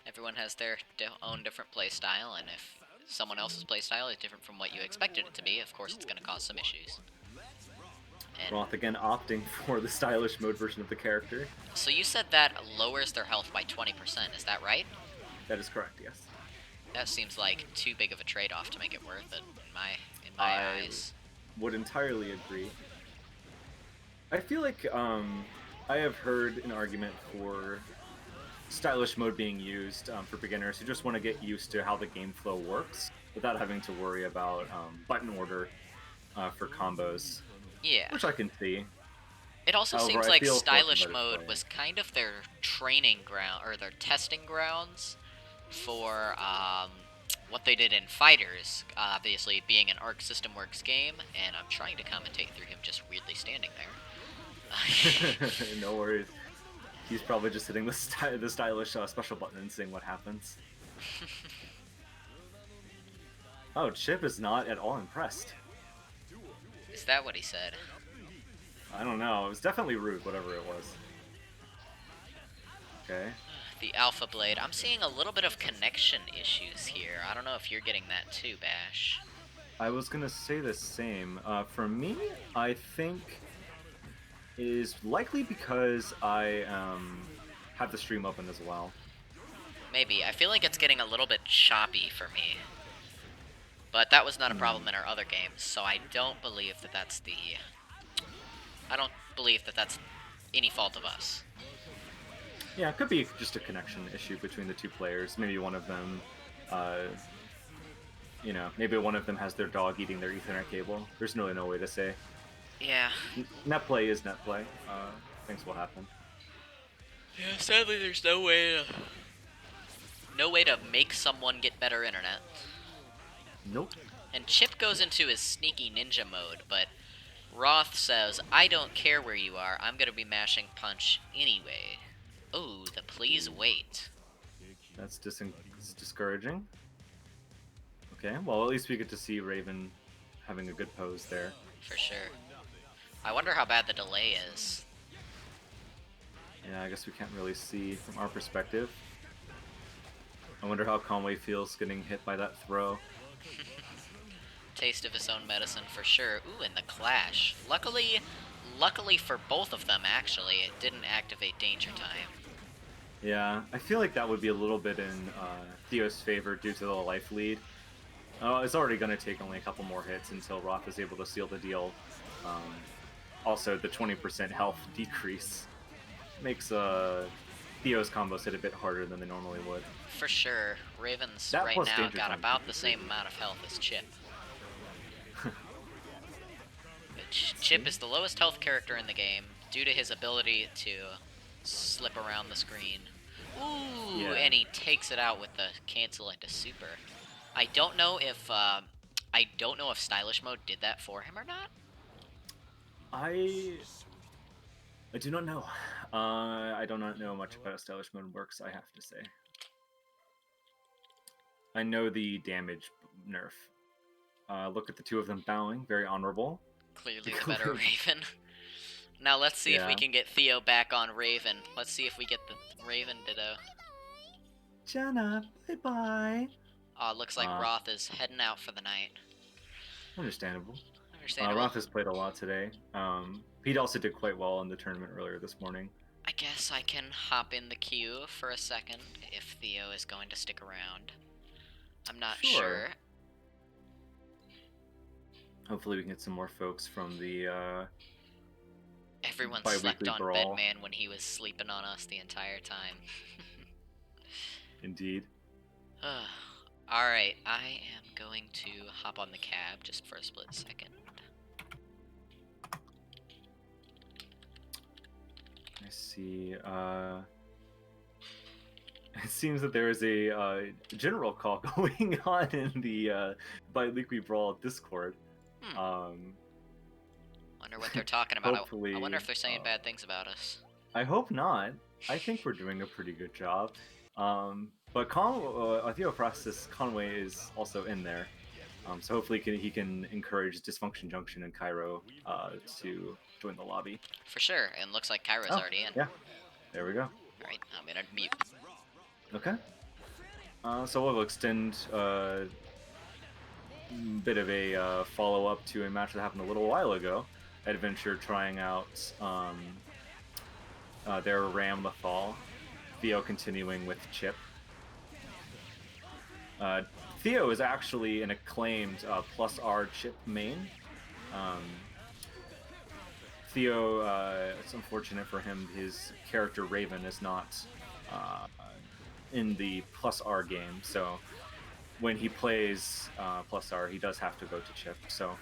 Everyone has their own different playstyle, and if someone else's playstyle is different from what you expected it to be, of course it's going to cause some issues. And Roth again opting for the stylish mode version of the character. so you said that lowers their health by 20%, is that right? That is correct, yes. That seems like too big of a trade-off to make it worth it in my eyes. Would entirely agree. I feel like I have heard an argument for stylish mode being used for beginners who just want to get used to how the game flow works without having to worry about button order for combos. Yeah. Which I can see. It also However, seems I like feel for stylish somebody mode playing. was kind of their training ground, or their testing grounds for what they did in Fighters, obviously being an Arc System Works game, and I'm trying to commentate through him just weirdly standing there. No worries. He's probably just hitting the stylish special button and seeing what happens. Oh, Chip is not at all impressed. Is that what he said? I don't know. It was definitely rude, whatever it was. Okay. The Alpha Blade. I'm seeing a little bit of connection issues here. I don't know if you're getting that too, Bash. I was gonna say the same. For me, I think it is likely because I have the stream open as well. Maybe. I feel like it's getting a little bit choppy for me. But that was not a problem in our other games, so I don't believe that that's any fault of us. Yeah, it could be just a connection issue between the two players. Maybe one of them, maybe one of them has their dog eating their Ethernet cable. There's really no way to say. Yeah. Net play is net play. Things will happen. Yeah, sadly there's no way to make someone get better internet. Nope. And Chip goes into his sneaky ninja mode, but Roth says, I don't care where you are, I'm gonna be mashing punch anyway. Oh, the please wait. That's discouraging. Okay, well at least we get to see Raven having a good pose there. For sure. I wonder how bad the delay is. Yeah, I guess we can't really see from our perspective. I wonder how Conway feels getting hit by that throw. Taste of his own medicine for sure. Ooh, and the clash. Luckily for both of them, actually, it didn't activate Danger Time. Yeah, I feel like that would be a little bit in Theo's favor due to the life lead. It's already going to take only a couple more hits until Roth is able to seal the deal. Also, the 20% health decrease makes Theo's combos hit a bit harder than they normally would. For sure. Raven's That right plus now Danger got Time about could the be same crazy. amount of health as Chip. Chip is the lowest health character in the game due to his ability to slip around the screen. Ooh, Yeah. and he takes it out with the cancel into super. I don't know if stylish mode did that for him or not. I do not know. I do not know much about how stylish mode works, I have to say. I know the damage nerf. Look at the two of them bowing, very honorable. Clearly the better Raven. Now let's see if we Yeah. can get Theo back on Raven. Let's see if we get the Raven ditto. Jenna, bye-bye. Looks like Roth is heading out for the night. Understandable. Understandable. Roth has played a lot today. Pete also did quite well in the tournament earlier this morning. I guess I can hop in the queue for a second if Theo is going to stick around. I'm not sure. Hopefully we can get some more folks from the Everyone Biweekly slept on Brawl. Bedman when he was sleeping on us the entire time. Indeed. Alright, I am going to hop on the cab just for a split second. I see. It seems that there is a general call going on in the Biweekly Brawl Discord. Wonder what they're talking about. Hopefully, I wonder if they're saying bad things about us. I hope not. I think we're doing a pretty good job. But Theophrastus Conway is also in there. So hopefully he can encourage Dysfunction Junction and Cairo to join the lobby. For sure, and looks like Cairo's already in. Yeah, there we go. Alright, I'm gonna mute. Okay. So we'll extend a bit of a follow-up to a match that happened a little while ago. Adventure trying out their Ram Lethal. Theo continuing with Chip. Theo is actually an acclaimed plus R Chip main. Theo, it's unfortunate for him, his character Raven is not in the plus R game, so when he plays plus R, he does have to go to Chip. So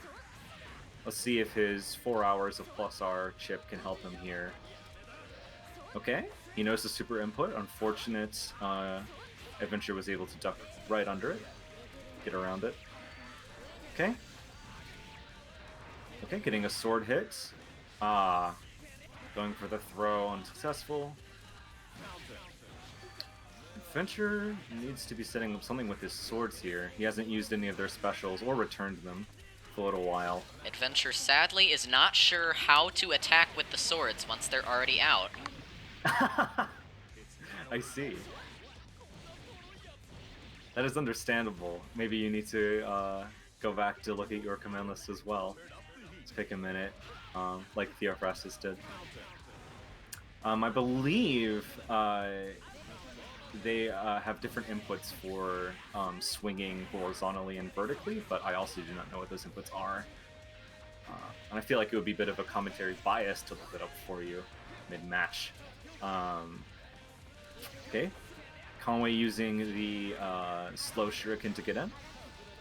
let's see if his 4 hours of plus R Chip can help him here. Okay, he knows the super input. Unfortunate Adventure was able to duck right under it, get around it. Okay. Okay, getting a sword hit. Going for the throw, unsuccessful. Adventure needs to be setting up something with his swords here. He hasn't used any of their specials or returned them for a little while. Adventure sadly is not sure how to attack with the swords once they're already out. I see. That is understandable. Maybe you need to go back to look at your command list as well. Let's take a minute, like Theophrastus did. I believe they have different inputs for swinging horizontally and vertically, but I also do not know what those inputs are. And I feel like it would be a bit of a commentary bias to look it up for you mid-match. Okay, Conway using the slow shuriken to get in,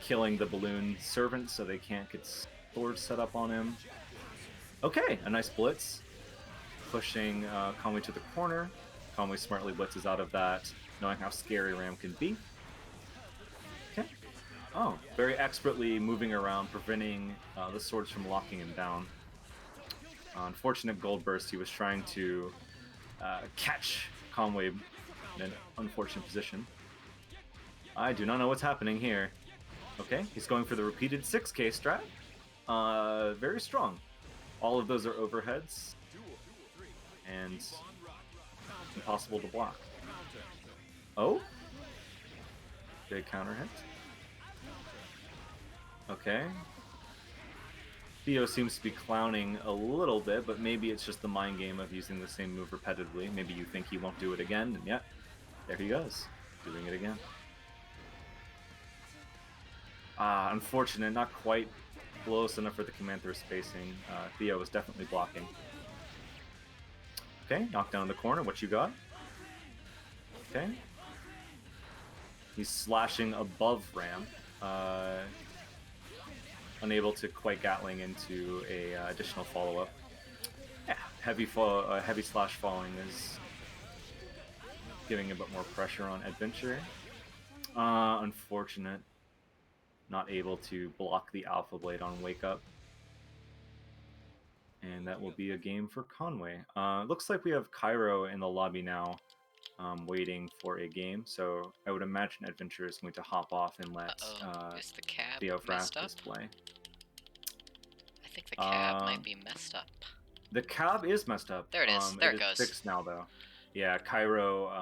killing the balloon servants so they can't get swords set up on him. Okay, a nice blitz, pushing Conway to the corner. Conway smartly blitzes out of that, knowing how scary Ram can be. Okay. Oh, very expertly moving around, preventing the swords from locking him down. Unfortunate gold burst. He was trying to catch Conway in an unfortunate position. I do not know what's happening here. Okay, he's going for the repeated 6K strat. Very strong. All of those are overheads. And impossible to block. Oh? Big counter hit. Okay. Theo seems to be clowning a little bit, but maybe it's just the mind game of using the same move repetitively. Maybe you think he won't do it again, and yeah, there he goes, doing it again. Unfortunate, not quite close enough for the command throw spacing. Theo was definitely blocking. Okay, knocked down in the corner, what you got? Okay. He's slashing above Ram. Unable to quite Gatling into a additional follow-up. Yeah, heavy slash falling is giving a bit more pressure on Adventure. Unfortunate. Not able to block the Alpha Blade on Wake Up. And that will be a game for Conway. Looks like we have Cairo in the lobby now, waiting for a game. So I would imagine Adventure is going to hop off and let Is the cab Theophrastus messed up? play. I think the cab might be messed up. The cab is messed up. There it is. There it goes. Fixed now, though. Yeah, Cairo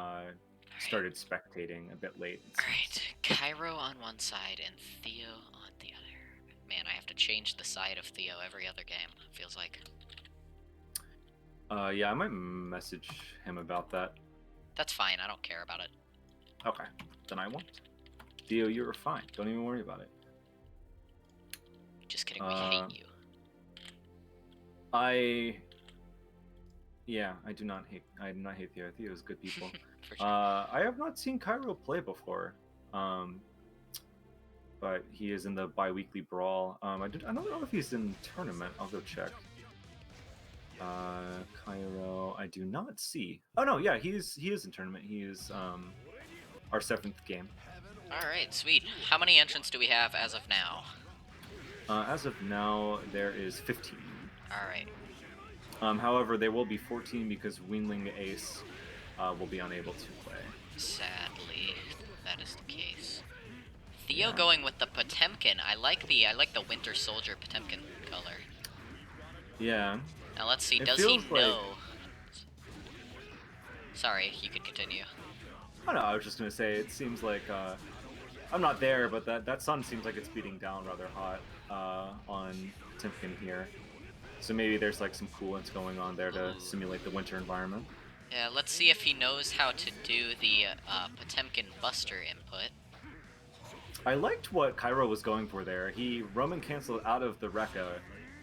started spectating a bit late. Alright, Cairo on one side and Theo on the other. Man, I have to change the side of Theo every other game, feels like. Yeah, I might message him about that. That's fine, I don't care about it. Okay, then I won't. Theo, you're fine. Don't even worry about it. Just kidding, we hate you. Yeah, I do not hate Theo. Theo's good people. For sure. I have not seen Cairo play before. But he is in the Biweekly Brawl. I don't know if he's in tournament. I'll go check. Cairo, I do not see. Oh no, yeah, he is in tournament. He is our 7th game. Alright, sweet. How many entrants do we have as of now? As of now, there is 15. Alright. However, there will be 14 because Weenling Ace will be unable to play. Sadly, that is the case. Theo going with the Potemkin. I like the Winter Soldier Potemkin color. Yeah. Now let's see, It does he feels like- know? Sorry, you could continue. Oh no, I was just gonna say it seems like I'm not there, but that sun seems like it's beating down rather hot on Potemkin here. So maybe there's like some coolants going on there to simulate the winter environment. Yeah, let's see if he knows how to do the Potemkin Buster input. I liked what Cairo was going for there. He Roman canceled out of the Rekka,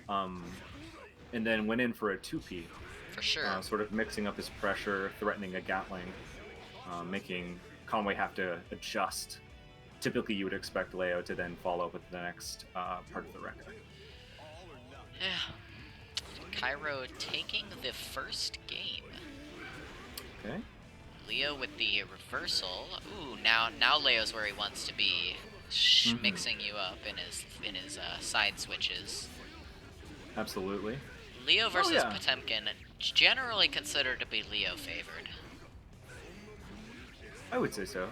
and then went in for a 2P. For sure. Sort of mixing up his pressure, threatening a Gatling, making Conway have to adjust. Typically, you would expect Leo to then follow with the next part of the Rekka. Yeah. Cairo taking the first game. Okay. Leo with the reversal. Ooh, now Leo's where he wants to be, mixing you up in his side switches. Absolutely. Leo versus Potemkin, generally considered to be Leo favored. I would say so.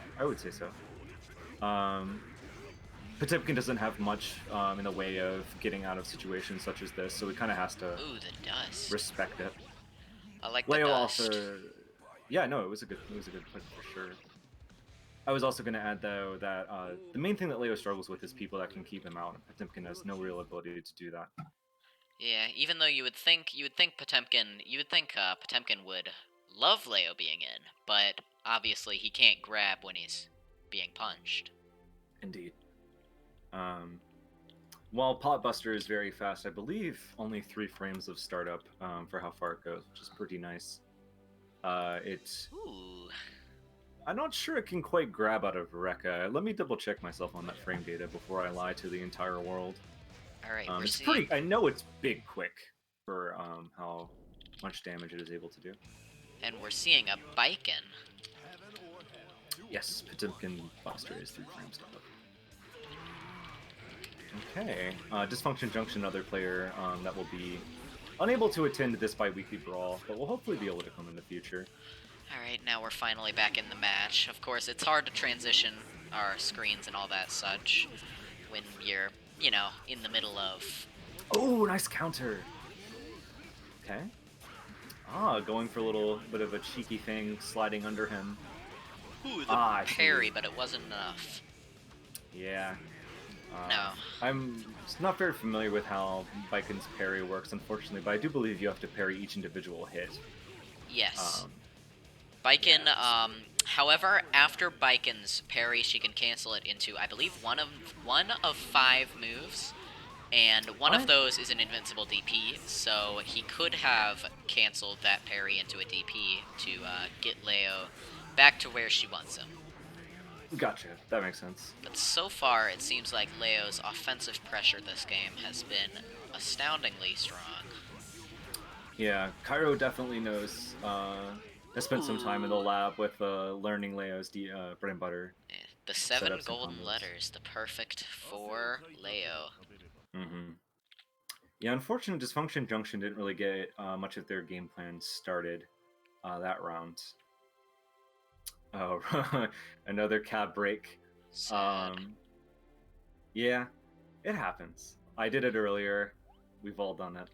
Potemkin doesn't have much in the way of getting out of situations such as this, so he kind of has to the dust. respect it. I like Leo the dust. also, yeah, no, it was a good pick for sure. I was also going to add though that the main thing that Leo struggles with is people that can keep him out. Potemkin has no real ability to do that. Yeah, even though you would think Potemkin would love Leo being in, but obviously he can't grab when he's being punched. Indeed. While Potbuster is very fast, I believe only 3 frames of startup for how far it goes, which is pretty nice. Ooh. I'm not sure it can quite grab out of Rekka. Let me double check myself on that frame data before I lie to the entire world. Alright, it's pretty. I know it's big quick for how much damage it is able to do. And we're seeing a Biken. Yes, Potemkin Buster is 3 frames startup. Okay, Dysfunction Junction, another player that will be unable to attend this Biweekly Brawl, but will hopefully be able to come in the future. Alright, now we're finally back in the match. Of course, it's hard to transition our screens and all that such when you're, in the middle of... Oh, nice counter! Okay. Going for a little bit of a cheeky thing, sliding under him. Ooh, the parry, but it wasn't enough. Yeah. No. I'm not very familiar with how Biken's parry works, unfortunately, but I do believe you have to parry each individual hit. Yes. Biken, however, after Biken's parry, she can cancel it into, I believe, one of 5 moves, and one of those is an invincible DP, so he could have canceled that parry into a DP to get Leo back to where she wants him. Gotcha, that makes sense. But so far, it seems like Leo's offensive pressure this game has been astoundingly strong. Yeah, Cairo definitely knows. I spent some time in the lab with learning Leo's bread and butter. Yeah, the 7 golden letters, the perfect for Leo. Yeah, unfortunately, Dysfunction Junction didn't really get much of their game plan started that round. Oh, another cab break. Sad. Yeah, it happens. I did it earlier. We've all done it.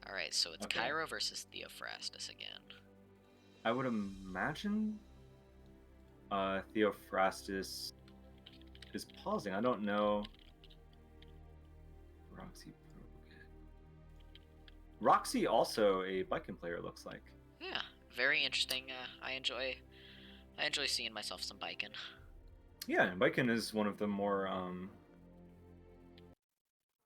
Alright, so it's Cairo versus Theophrastus again. I would imagine Theophrastus is pausing. I don't know. Roxy Roxy also a Biken player, looks like. Yeah, very interesting. I enjoy seeing myself some biking. Yeah, Biken is one of the more.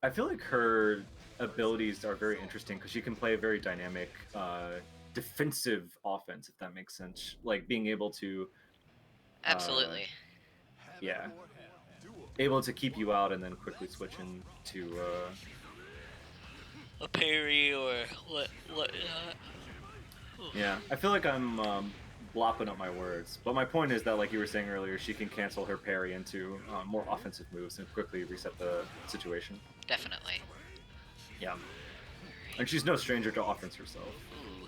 I feel like her abilities are very interesting because she can play a very dynamic defensive offense, if that makes sense. Like being able to, Absolutely. yeah, able to keep you out and then quickly switch into. A parry or what? Yeah, I feel like I'm blopping up my words, but my point is that, like you were saying earlier, she can cancel her parry into more offensive moves and quickly reset the situation. Definitely. Yeah, and she's no stranger to offense herself. Ooh.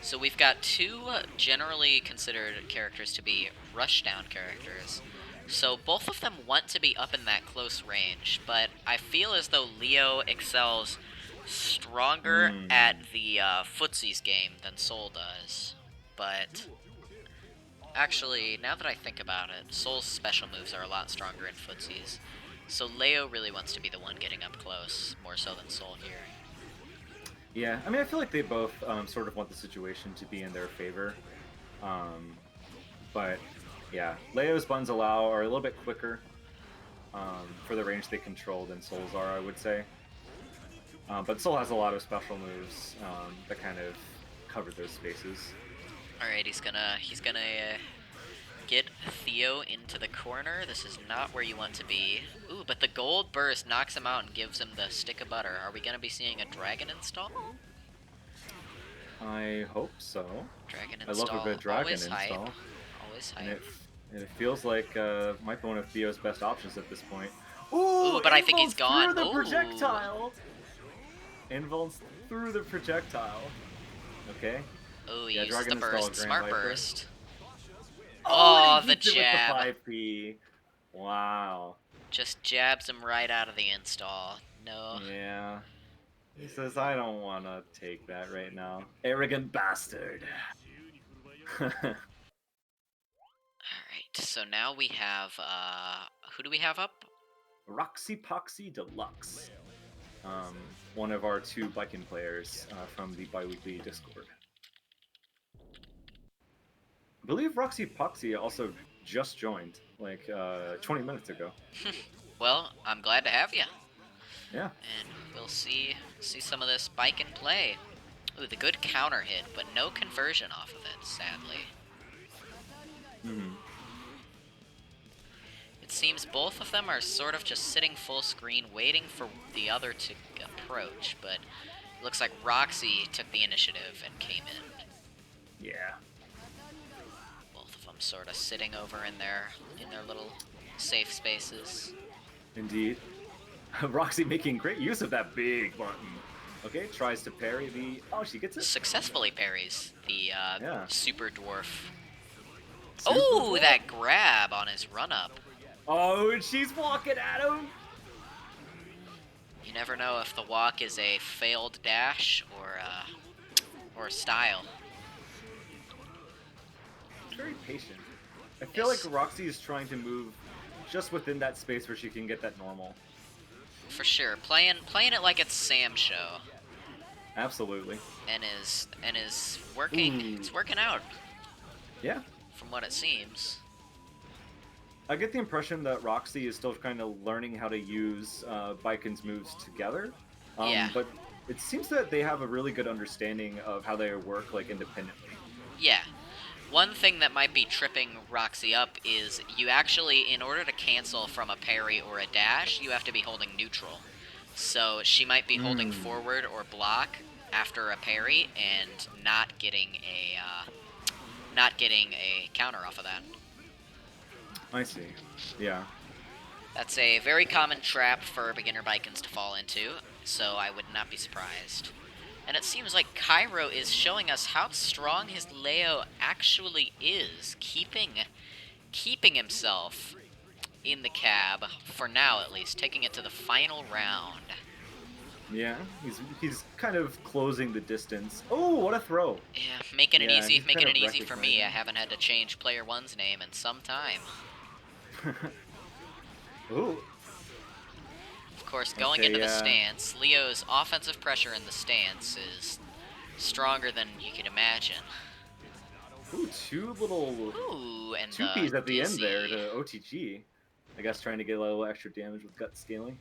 So we've got two generally considered characters to be rushdown characters. So both of them want to be up in that close range, but I feel as though Leo excels stronger at the footsies game than Soul does. But actually, now that I think about it, Soul's special moves are a lot stronger in footsies. So Leo really wants to be the one getting up close, more so than Soul here. Yeah, I mean, I feel like they both sort of want the situation to be in their favor. But yeah, Leo's buttons are a little bit quicker for the range they control than Soul's are, I would say. But Soul has a lot of special moves that kind of cover those spaces. All right, he's gonna get Theo into the corner. This is not where you want to be. Ooh, but the gold burst knocks him out and gives him the stick of butter. Are we gonna be seeing a dragon install? I hope so. Dragon I install. love a good dragon Always install. hype. Always hype. And it feels like might be one of Theo's best options at this point. Ooh, but I think he's gone. Through the Ooh. projectile. Invulns through the projectile. Okay. Ooh, he Yeah, uses the dragon install, burst. Grand Smart Viper. burst. Oh, the jab. With the 5P. Wow. Just jabs him right out of the install. No. Yeah. He says, I don't want to take that right now. Arrogant bastard. Alright, so now we have, who do we have up? Roxy Poxy Deluxe. One of our two Biken players from the Biweekly Discord. I believe Roxy Poxy also just joined, like 20 minutes ago. Well, I'm glad to have you. Yeah. And we'll see some of this bike and play. Ooh, the good counter hit, but no conversion off of it, sadly. It seems both of them are sort of just sitting full screen, waiting for the other to approach, but it looks like Roxy took the initiative and came in. Yeah. Both of them sort of sitting over in their little safe spaces. Indeed. Roxy making great use of that big button. Okay, tries to parry the... Oh, she gets it? Successfully parries the super dwarf. Super Oh, dwarf? that grab on his run-up. Oh, and she's walking at him! You never know if the walk is a failed dash or style. She's very patient. I feel like Roxy is trying to move just within that space where she can get that normal. For sure, playing it like it's Sam's show. Absolutely. And is working. Ooh. It's working out. Yeah. From what it seems. I get the impression that Roxy is still kind of learning how to use Biken's moves together. Yeah. But it seems that they have a really good understanding of how they work, like, independently. Yeah. One thing that might be tripping Roxy up is you actually, in order to cancel from a parry or a dash, you have to be holding neutral. So she might be holding forward or block after a parry and not getting a counter off of that. I see. Yeah. That's a very common trap for beginner Bikens to fall into, so I would not be surprised. And it seems like Cairo is showing us how strong his Leo actually is, keeping himself in the cab, for now at least, taking it to the final round. Yeah, he's kind of closing the distance. Oh, what a throw! Yeah, making it easy for me. recognizing. I haven't had to change player one's name in some time. Ooh. Of course, going Okay, into the yeah. stance, Leo's offensive pressure in the stance is stronger than you could imagine. Ooh, two little Ooh, and the 2Ps at the end there dizzy. to OTG. I guess trying to get a little extra damage with gut scaling.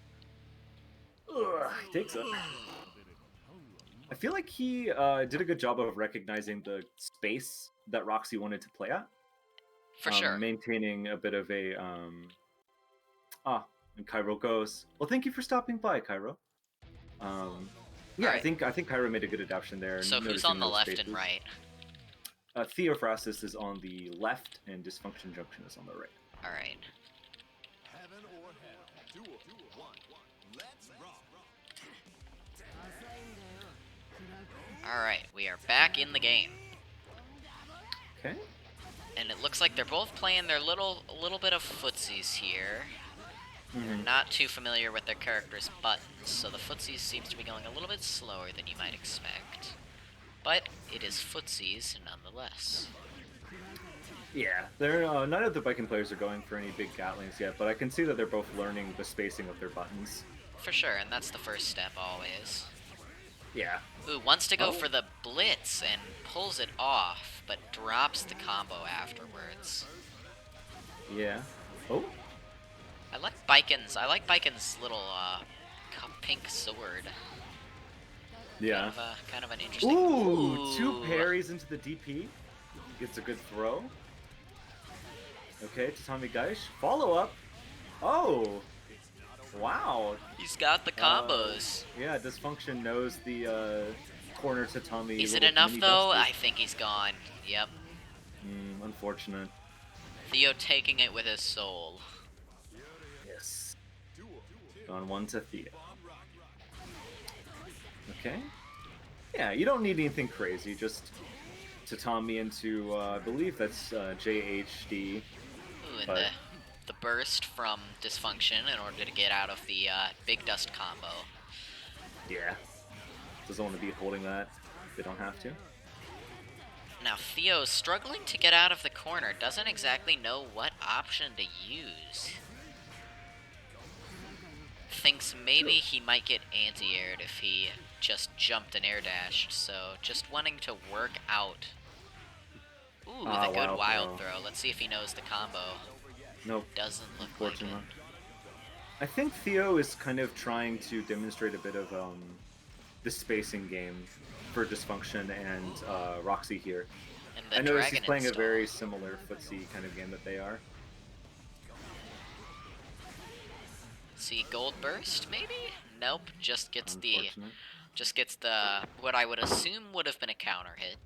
Ugh, he takes it. I feel like he did a good job of recognizing the space that Roxy wanted to play at. For sure. Maintaining a bit of a and Cairo goes. Well, thank you for stopping by, Cairo. Yeah, Alright. I think Cairo made a good adaptation there. So who's noticing on the those left spaces. and right? Theophrastus is on the left, and Dysfunction Junction is on the right. Alright. Alright, we are back in the game. Okay. And it looks like they're both playing their little bit of footsies here. Mhm. Not too familiar with their characters' buttons, so the footsies seems to be going a little bit slower than you might expect. But it is footsies nonetheless. Yeah, they're none of the Viking players are going for any big Gatlings yet, but I can see that they're both learning the spacing of their buttons. For sure, and that's the first step always. Yeah. Ooh, wants to go for the blitz and pulls it off, but drops the combo afterwards. Yeah. Oh. I like Biken's little pink sword. Yeah. Kind of an interesting. Ooh, two parries into the DP. Gets a good throw. Okay, Tatami Gaish. Follow up. Oh. Wow. He's got the combos. Yeah, Dysfunction knows the corner Tatami. Is it enough though? I think he's gone. Yep. Unfortunate. Theo taking it with his soul. Yes. Gone one to Theo. Okay. Yeah, you don't need anything crazy. Just Tatami into, I believe that's JHD. Ooh, and the burst from Dysfunction in order to get out of the Big Dust combo. Yeah. Doesn't want to be holding that. They don't have to. Now Theo's struggling to get out of the corner. Doesn't exactly know what option to use. Thinks maybe he might get anti-aired if he just jumped and air dashed. So just wanting to work out. Ooh, with a good wild throw. Let's see if he knows the combo. Nope. Doesn't look like it. I think Theo is kind of trying to demonstrate a bit of the spacing game for Dysfunction and Roxy here. And the I noticed he's Dragon playing install. a very similar footsie kind of game that they are. See, Gold Burst, maybe? Nope, just gets the what I would assume would have been a counter hit.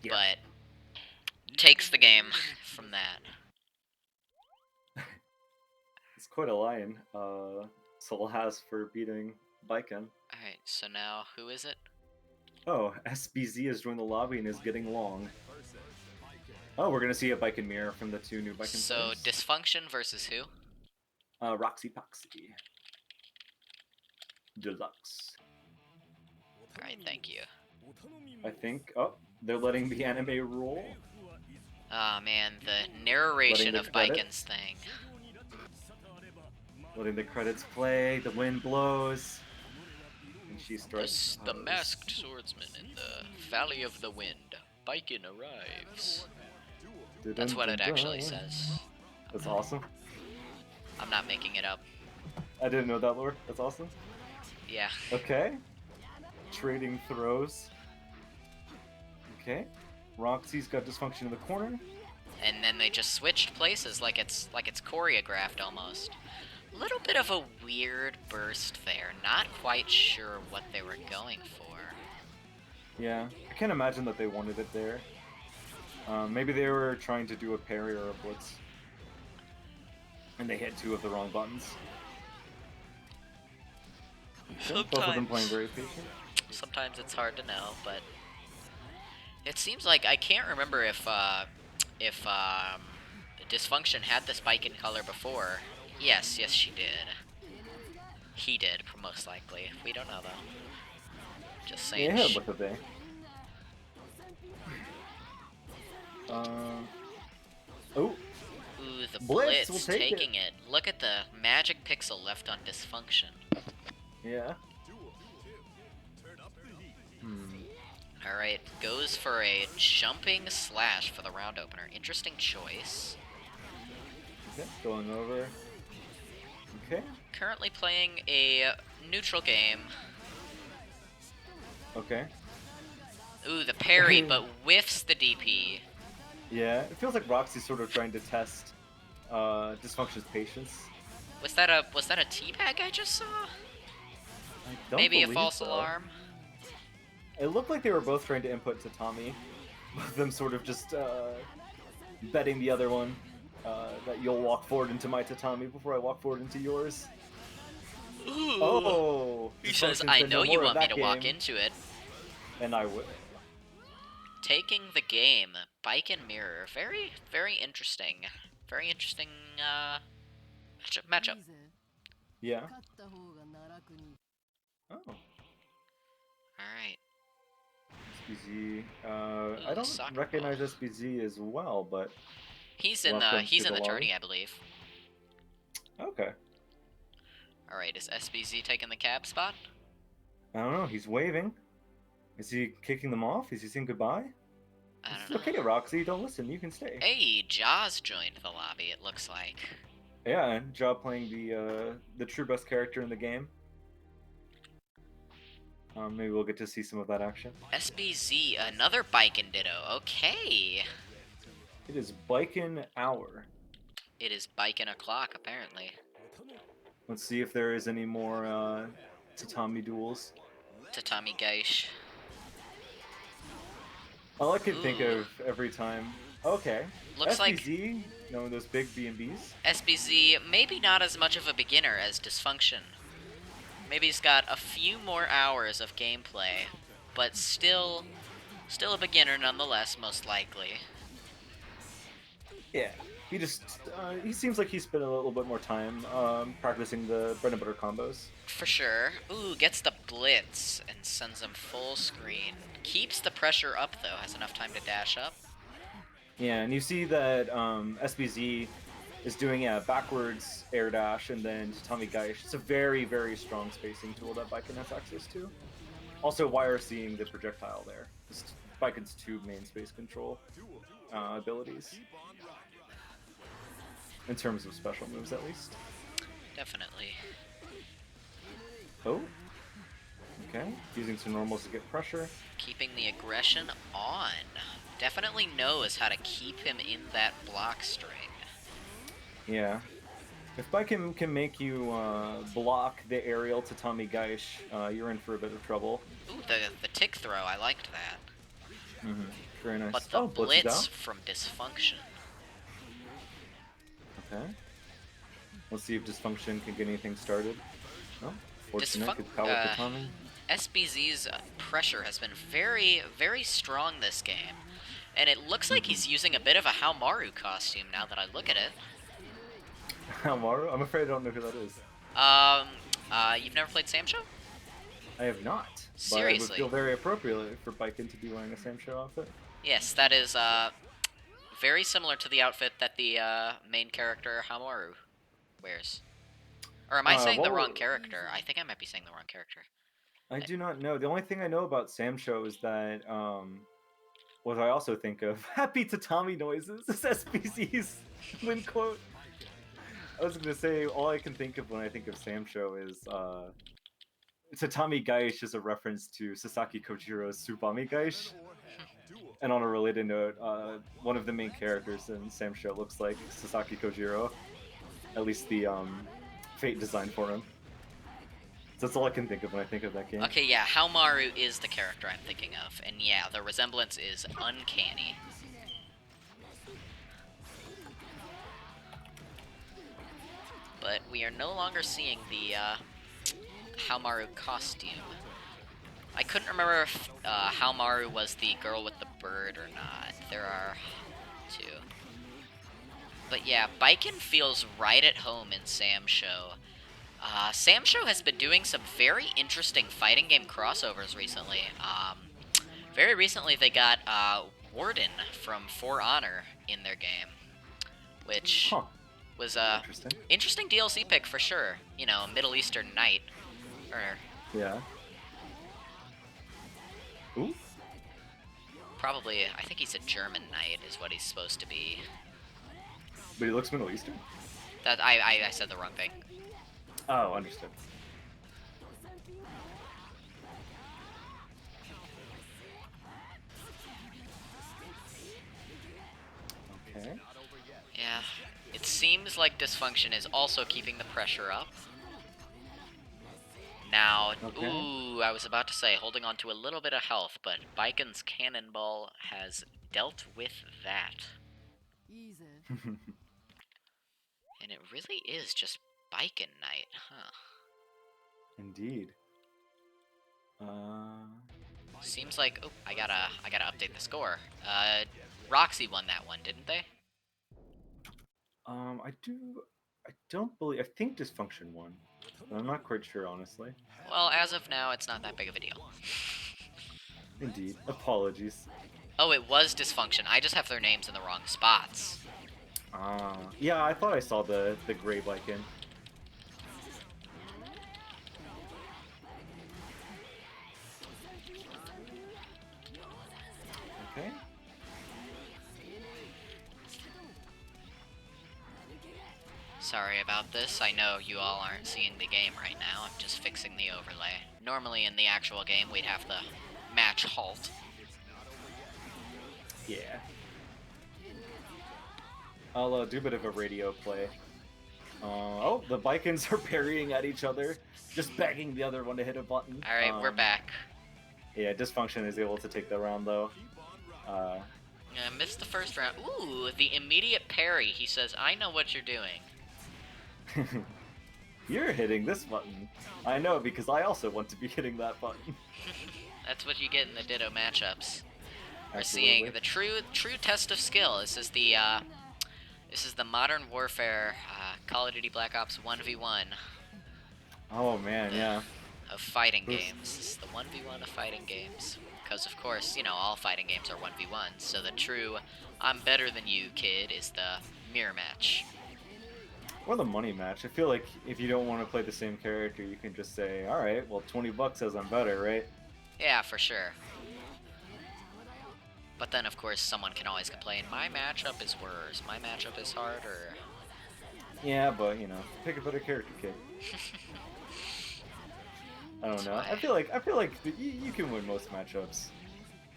Yeah. But takes the game from that. It's quite a line Soul has for beating Biken. Alright, so now who is it? Oh, SBZ has joined the lobby and is getting long. Oh, we're gonna see a Biken mirror from the two new Biken So players. Dysfunction versus who? Roxy Poxy. Deluxe. Alright, thank you. I think. Oh, they're letting the anime roll. Ah man, the narration of credits. Biken's thing. Letting the credits play, the wind blows, and she strikes. The masked swordsman in the Valley of the Wind. Biken arrives. That's what it actually says. That's awesome. I'm not making it up. I didn't know that lore. That's awesome. Yeah. Okay. Trading throws. Okay. Roxy's got Dysfunction in the corner. And then they just switched places like it's choreographed almost. A little bit of a weird burst there. Not quite sure what they were going for. Yeah, I can't imagine that they wanted it there. Maybe they were trying to do a parry or a blitz. And they hit two of the wrong buttons. Okay, both of them playing very patient. Sometimes it's hard to know, but it seems like I can't remember if Dysfunction had the spike in color before. Yes, she did. He did, most likely. We don't know though. Just saying. Yeah, look at they. Oh. Ooh, the Blitz Blitz will take taking it. Look at the magic pixel left on Dysfunction. Yeah. Alright, goes for a jumping slash for the round opener. Interesting choice. Okay, going over. Okay. Currently playing a neutral game. Okay. Ooh, the parry, but whiffs the DP. Yeah, it feels like Roxy's sort of trying to test Dysfunction's patience. Was that a teabag I just saw? I don't Maybe a believe false so. alarm? It looked like they were both trying to input Tatami. Both of them sort of just betting the other one that you'll walk forward into my Tatami before I walk forward into yours. Ooh. Oh! He says, Dysfunction I said know no you more want of me that to walk game, into it. and I will. Taking the game, Bike and Mirror. Very, very interesting. Very interesting matchup. Yeah. Oh. Alright. SBZ. Ooh, I don't soccer recognize ball. SBZ as well, but He's in welcome the to the lobby. tourney, I believe. Okay. Alright, is SBZ taking the cab spot? I don't know. He's waving. Is he kicking them off? Is he saying goodbye? I It's don't know. okay, Roxy. Don't listen. You can stay. Hey, Jaws joined the lobby, it looks like. Yeah, and Ja playing the true best character in the game. Maybe we'll get to see some of that action. SBZ, another Bike and Ditto. Okay. It is Bikin' Hour. It is Bike and o'clock, apparently. Let's see if there is any more Tatami duels. Tatami Gaish. All I can think Ooh. of every time. Okay. Looks like SBZ, knowing those big B&Bs. SBZ, maybe not as much of a beginner as Dysfunction. Maybe he's got a few more hours of gameplay, but still a beginner nonetheless, most likely. Yeah. He seems like he spent a little bit more time practicing the bread and butter combos. For sure. Ooh, gets the blitz and sends him full screen. Keeps the pressure up though, has enough time to dash up. Yeah, and you see that SBZ is doing a backwards air dash and then Tatami Gaish. It's a very, very strong spacing tool that Biken has access to. Also, why are seeing the projectile there? Just Biken's two main space control abilities. In terms of special moves, at least. Definitely. Oh. Okay. Using some normals to get pressure. Keeping the aggression on. Definitely knows how to keep him in that block string. Yeah. If Biken can make you block the aerial Tatami Gaish, you're in for a bit of trouble. Ooh, the tick throw, I liked that. Mm-hmm. Very nice. But the Blitz is blitz down. from Dysfunction. Okay. Let's see if Dysfunction can get anything started. Oh, fortunate. Good power Tatami. SBZ's pressure has been very, very strong this game. And it looks like he's using a bit of a Haomaru costume now that I look at it. Haomaru? I'm afraid I don't know who that is. You've never played Sam Show? I have not. Seriously? But it would feel very appropriate for Biken to be wearing a Sam Show outfit. Yes, that is, very similar to the outfit that the, main character Haomaru wears. Or am I saying the wrong character? I think I might be saying the wrong character. I do not know. The only thing I know about Sam Show is that, what I also think of, happy Tatami noises, is SBC's win quote. I was going to say, all I can think of when I think of Sam Show is, Tatami Gaish is a reference to Sasaki Kojiro's Tsubami Gaish. And on a related note, one of the main characters in Sam Show looks like Sasaki Kojiro. At least the fate design for him. So that's all I can think of when I think of that game. Okay, yeah, Haomaru is the character I'm thinking of. And yeah, the resemblance is uncanny. But we are no longer seeing the Haomaru costume. I couldn't remember if Haomaru was the girl with the bird or not. There are two. But yeah, Biken feels right at home in Sam Show. Sam Show has been doing some very interesting fighting game crossovers recently. Very recently they got Warden from For Honor in their game. Which Was a Interesting. interesting DLC pick for sure. You know, Middle Eastern knight, or Yeah. Ooh. probably I think he's a German knight is what he's supposed to be. But he looks Middle Eastern. That I said the wrong thing. Oh, understood. Okay. Yeah, it seems like Dysfunction is also keeping the pressure up. Now, Okay. ooh, I was about to say, holding on to a little bit of health, but Biken's Cannonball has dealt with that. And it really is just Biken Knight, huh? Indeed. Seems like, oh, I gotta update the score. Roxy won that one, didn't they? I don't believe. I think Dysfunction won. But I'm not quite sure, honestly. Well, as of now, it's not that big of a deal. Indeed. Apologies. Oh, it was Dysfunction. I just have their names in the wrong spots. Yeah, I thought I saw the gray Viking. Okay. Sorry about this. I know you all aren't seeing the game right now. I'm just fixing the overlay. Normally in the actual game, we'd have the match halt. Yeah. I'll do a bit of a radio play. Oh, the Vikings are parrying at each other, just begging the other one to hit a button. Alright, we're back. Yeah, Dysfunction is able to take the round, though. I missed the first round. Ooh, the immediate parry. He says, I know what you're doing. You're hitting this button. I know, because I also want to be hitting that button. That's what you get in the Ditto matchups. We're Absolutely. seeing the true test of skill. This is the Modern Warfare Call of Duty Black Ops 1v1 Oh man, yeah. of fighting games. This is the 1v1 of fighting games. Because of course, you know, all fighting games are 1v1. So the true I'm better than you kid is the mirror match. Or the money match. I feel like if you don't want to play the same character, you can just say, alright, well, 20 bucks says I'm better, right? Yeah, for sure. But then, of course, someone can always complain, my matchup is worse, my matchup is harder. Yeah, but, you know, pick a better character, kid. I don't know. I feel like you can win most matchups.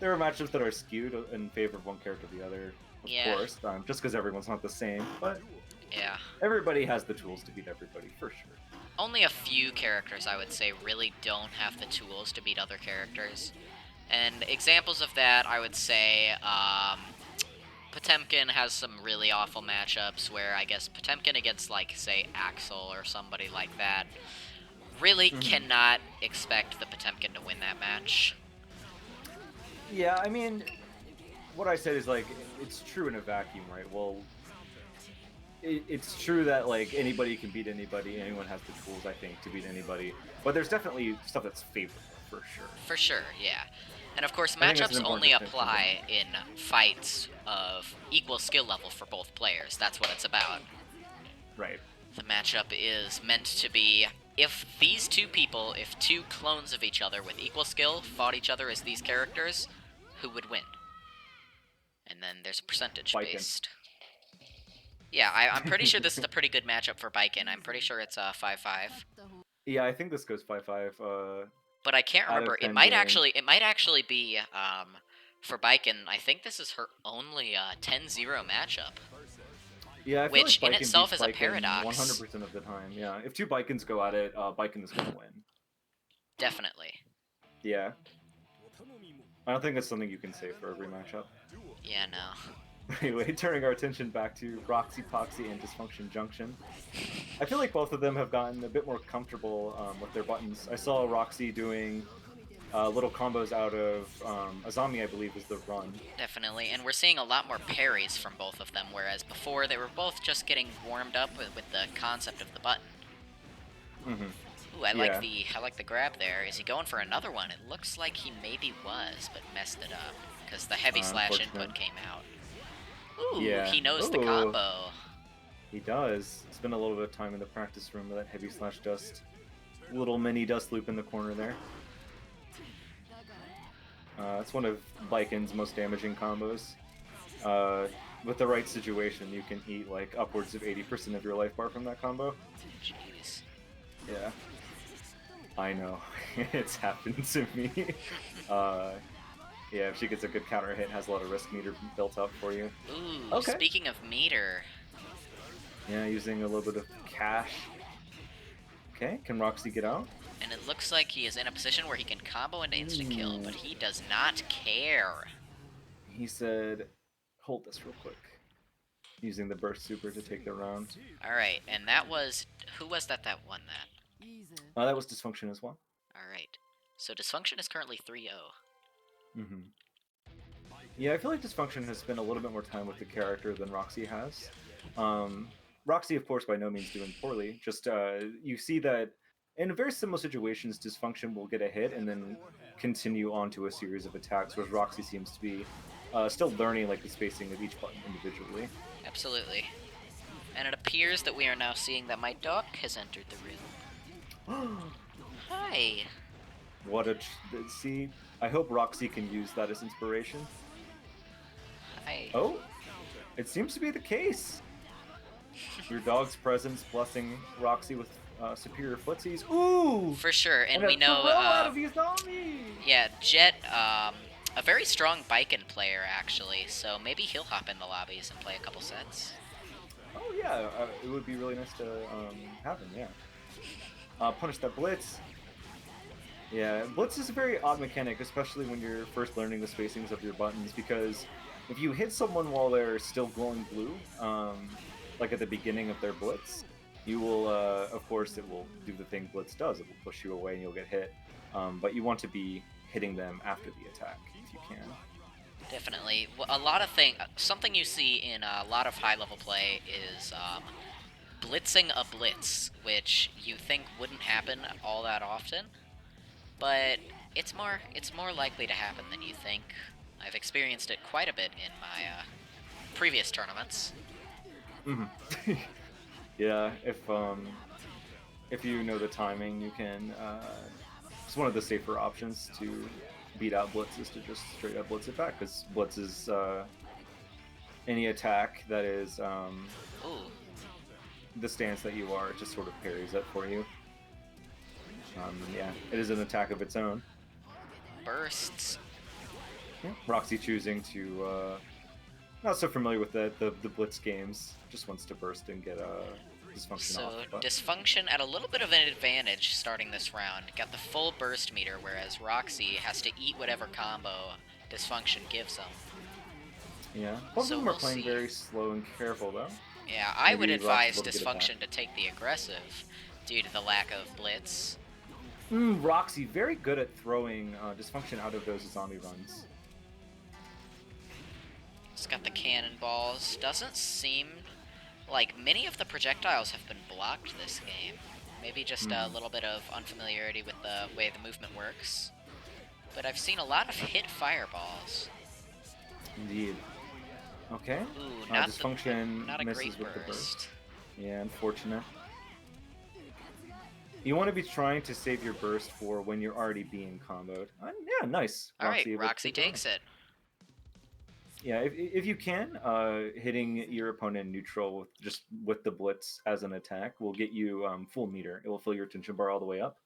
There are matchups that are skewed in favor of one character or the other, of course, just because everyone's not the same, but yeah, everybody has the tools to beat everybody, for sure. Only a few characters, I would say, really don't have the tools to beat other characters. And examples of that, I would say, Potemkin has some really awful matchups where I guess Potemkin against, like, say, Axel or somebody like that really cannot expect the Potemkin to win that match. Yeah, I mean, what I said is, like, it's true in a vacuum, right? Well, it's true that, like, anybody can beat anybody, anyone has the tools, I think, to beat anybody, but there's definitely stuff that's favorable, for sure. For sure, yeah. And of course, matchups only apply in fights of equal skill level for both players. That's what it's about. Right. The matchup is meant to be, if these two people, if two clones of each other with equal skill fought each other as these characters, who would win? And then there's a percentage based. Yeah, I'm pretty sure this is a pretty good matchup for Biken. I'm pretty sure it's 5-5. Yeah, I think this goes 5-5. But I can't remember. It might actually be for Biken. I think this is her only 10-0 matchup. Yeah, I feel which like in Biken itself beats is a Biken paradox. 100% of the time. Yeah, if two Bikens go at it, Biken is gonna win. Definitely. Yeah. I don't think that's something you can say for every matchup. Yeah, no. Anyway, turning our attention back to Roxy, Poxy, and Dysfunction Junction. I feel like both of them have gotten a bit more comfortable with their buttons. I saw Roxy doing little combos out of Azami, I believe, is the run. Definitely, and we're seeing a lot more parries from both of them, whereas before they were both just getting warmed up with the concept of the button. Ooh, I like the grab there. Is he going for another one? It looks like he maybe was, but messed it up because the heavy slash input came out. Ooh, yeah. he knows the combo. He does. Spend a little bit of time in the practice room with that heavy slash dust. Little mini dust loop in the corner there. It's one of Lycan's most damaging combos. With the right situation, you can eat like upwards of 80% of your life bar from that combo. Jeez. Yeah. I know. It's happened to me. Yeah, if she gets a good counter hit, has a lot of risk meter built up for you. Ooh, speaking of meter. Yeah, using a little bit of cash. Okay, can Roxy get out? And it looks like he is in a position where he can combo into instant kill, but he does not care. He said, hold this real quick. Using the burst super to take the round. Alright, and that was... Who was that won that? That was Dysfunction as well. Alright. So Dysfunction is currently 3-0. Mm-hmm. Yeah, I feel like Dysfunction has spent a little bit more time with the character than Roxy has. Roxy, of course, by no means doing poorly. Just, you see that in very similar situations, Dysfunction will get a hit and then continue on to a series of attacks, whereas Roxy seems to be still learning like the spacing of each button individually. Absolutely. And it appears that we are now seeing that my dog has entered the room. Hi. What a... See, I hope Roxy can use that as inspiration. Hi. Oh, it seems to be the case. Your dog's presence blessing Roxy with superior footsies. Ooh! For sure, and we know... yeah, Jet, a very strong Biken player, actually, so maybe he'll hop in the lobbies and play a couple sets. Oh yeah, it would be really nice to have him, yeah. Punish that Blitz. Yeah, Blitz is a very odd mechanic, especially when you're first learning the spacings of your buttons, because if you hit someone while they're still glowing blue, like at the beginning of their Blitz, you will, of course, it will do the thing Blitz does. It will push you away and you'll get hit. But you want to be hitting them after the attack, if you can. Definitely. A lot of something you see in a lot of high-level play is blitzing a blitz, which you think wouldn't happen all that often, but it's more likely to happen than you think. I've experienced it quite a bit in my previous tournaments. Mm-hmm. Yeah, if you know the timing, you can. It's one of the safer options to beat out Blitz is to just straight up Blitz it back, because Blitz is any attack that is the stance that you are, it just sort of parries that for you. Yeah, it is an attack of its own. Bursts. Yeah. Roxy choosing to not so familiar with the Blitz games, just wants to burst and get a Dysfunction off. So Dysfunction at a little bit of an advantage starting this round. Got the full burst meter, whereas Roxy has to eat whatever combo Dysfunction gives him. Yeah, both of them are playing very slow and careful though. Yeah, I would advise Dysfunction to take the aggressive due to the lack of Blitz. Roxy, very good at throwing Dysfunction out of those zombie runs. It's got the cannonballs. Doesn't seem like many of the projectiles have been blocked this game. Maybe just a little bit of unfamiliarity with the way the movement works. But I've seen a lot of hit fireballs. Indeed. Okay. Ooh, Dysfunction not a misses great with the burst. burst. Yeah, unfortunate. You want to be trying to save your burst for when you're already being comboed. Yeah, nice. Alright, Roxy takes it. Yeah, if you can, hitting your opponent neutral with the Blitz as an attack will get you full meter. It will fill your attention bar all the way up,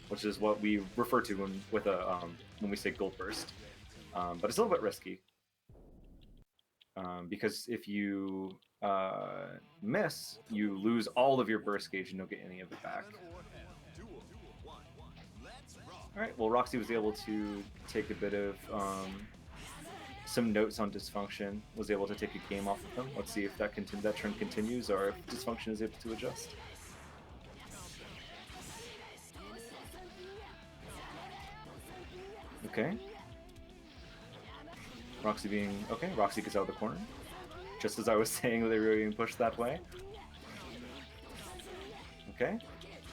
which is what we refer to when we say gold burst. But it's a little bit risky. Because if you miss, you lose all of your burst gauge and don't get any of it back. Alright, well Roxy was able to take a bit of some notes on Dysfunction, was able to take a game off of them. Let's see if that trend continues or if Dysfunction is able to adjust. Okay. Roxy gets out of the corner. Just as I was saying they were being pushed that way. Okay.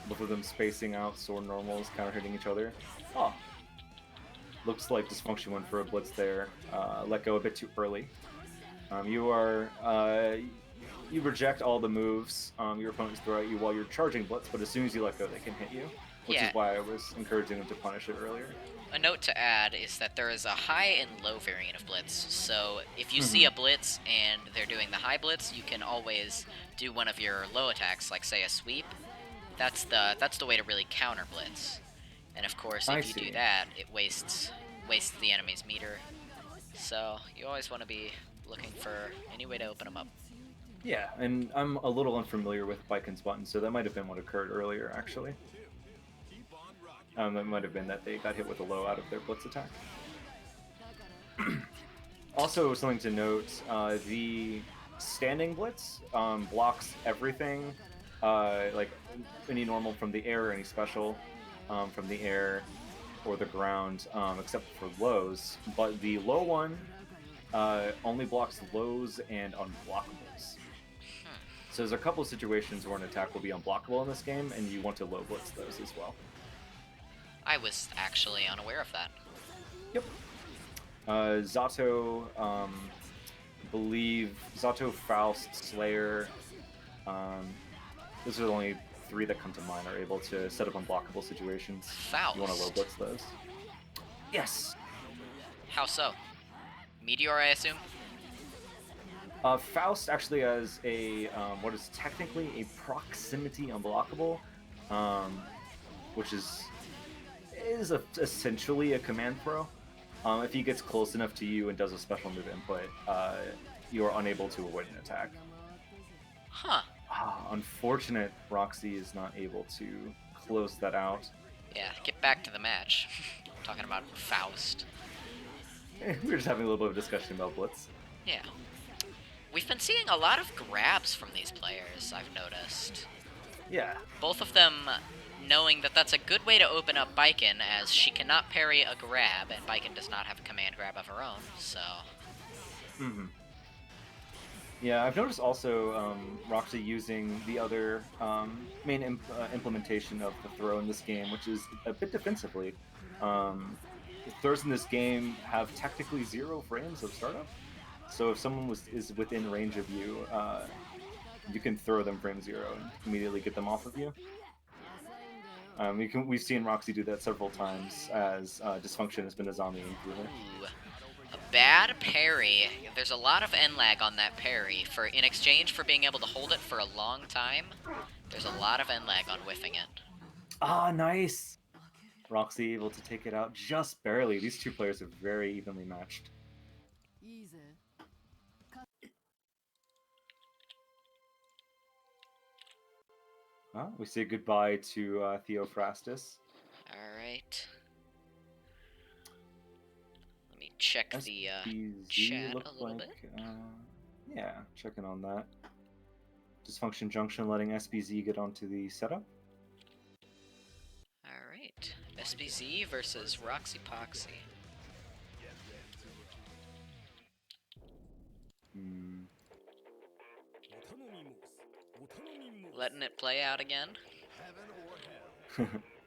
Both of them spacing out, sword normals, counter hitting each other. Oh. Looks like Dysfunction went for a Blitz there. Let go a bit too early. You are you reject all the moves your opponents throw at you while you're charging Blitz, but as soon as you let go, they can hit you, which Yeah. is why I was encouraging them to punish it earlier. A note to add is that there is a high and low variant of Blitz, so if you see Mhm. a Blitz and they're doing the high Blitz, you can always do one of your low attacks, like say a sweep. That's the way to really counter Blitz. And of course, I if you do see. that, it wastes the enemy's meter. So you always want to be looking for any way to open them up. Yeah, and I'm a little unfamiliar with Biken's button, so that might have been what occurred earlier, actually. It might have been that they got hit with a low out of their Blitz attack. Also, something to note, the standing Blitz blocks everything, like any normal from the air, any special from the air or the ground, except for lows. But the low one only blocks lows and unblockables. So there's a couple of situations where an attack will be unblockable in this game, and you want to low blitz those as well. I was actually unaware of that. Yep. Zato, believe Zato, Faust, Slayer. Those are the only three that come to mind are able to set up unblockable situations. Faust. You want to low blitz those. Yes. How so? Meteor, I assume? Faust actually has a what is technically a proximity unblockable, which is essentially a command throw. If he gets close enough to you and does a special move input, you are unable to avoid an attack. Huh. Unfortunate, Roxy is not able to close that out. Yeah, get back to the match. Talking about Faust. We were just having a little bit of a discussion about Blitz. Yeah. We've been seeing a lot of grabs from these players, I've noticed. Yeah. Both of them knowing that that's a good way to open up Biken, as she cannot parry a grab, and Biken does not have a command grab of her own, so... Mm-hmm. Yeah, I've noticed also Roxy using the other main implementation of the throw in this game, which is a bit defensively. Throws in this game have technically 0 frames of startup, so if someone is within range of you, you can throw them frame 0 and immediately get them off of you. We've seen Roxy do that several times as Dysfunction has been a zombie improver. Ooh. A bad parry. There's a lot of end lag on that parry. In exchange for being able to hold it for a long time, there's a lot of end lag on whiffing it. Ah, nice! Roxy able to take it out just barely. These two players are very evenly matched. We say goodbye to Theophrastus. Alright. Let me check the chat a little bit. Yeah, checking on that. Dysfunction Junction letting SBZ get onto the setup. Alright. SBZ versus Roxy Poxy. Letting it play out again.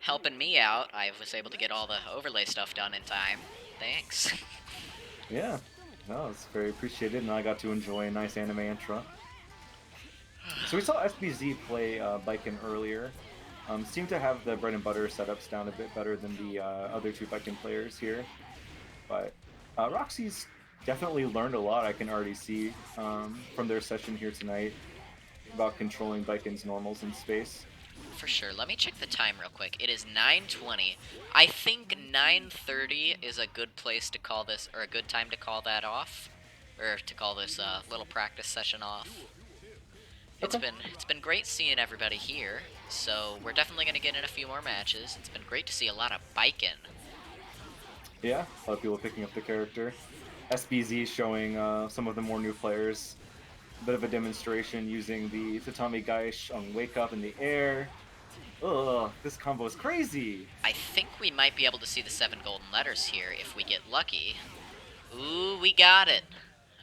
Helping me out. I was able to get all the overlay stuff done in time. Thanks. Yeah, no, it's very appreciated, and I got to enjoy a nice anime intro. So we saw SBZ play Biken earlier. Seemed to have the bread and butter setups down a bit better than the other two Biken players here. But Roxy's definitely learned a lot, I can already see, from their session here tonight about controlling Biken's normals in space. For sure. Let me check the time real quick. It is 9:20. I think 9:30 is a good place to call this, or a good time to call that off, or to call this little practice session off. It's been great seeing everybody here. So we're definitely gonna get in a few more matches. It's been great to see a lot of Biken. Yeah, a lot of people picking up the character. SBZ showing some of the more new players a bit of a demonstration using the Tatami Gaish on Wake Up in the air. Ugh, this combo is crazy! I think we might be able to see the 7 golden letters here if we get lucky. Ooh, we got it!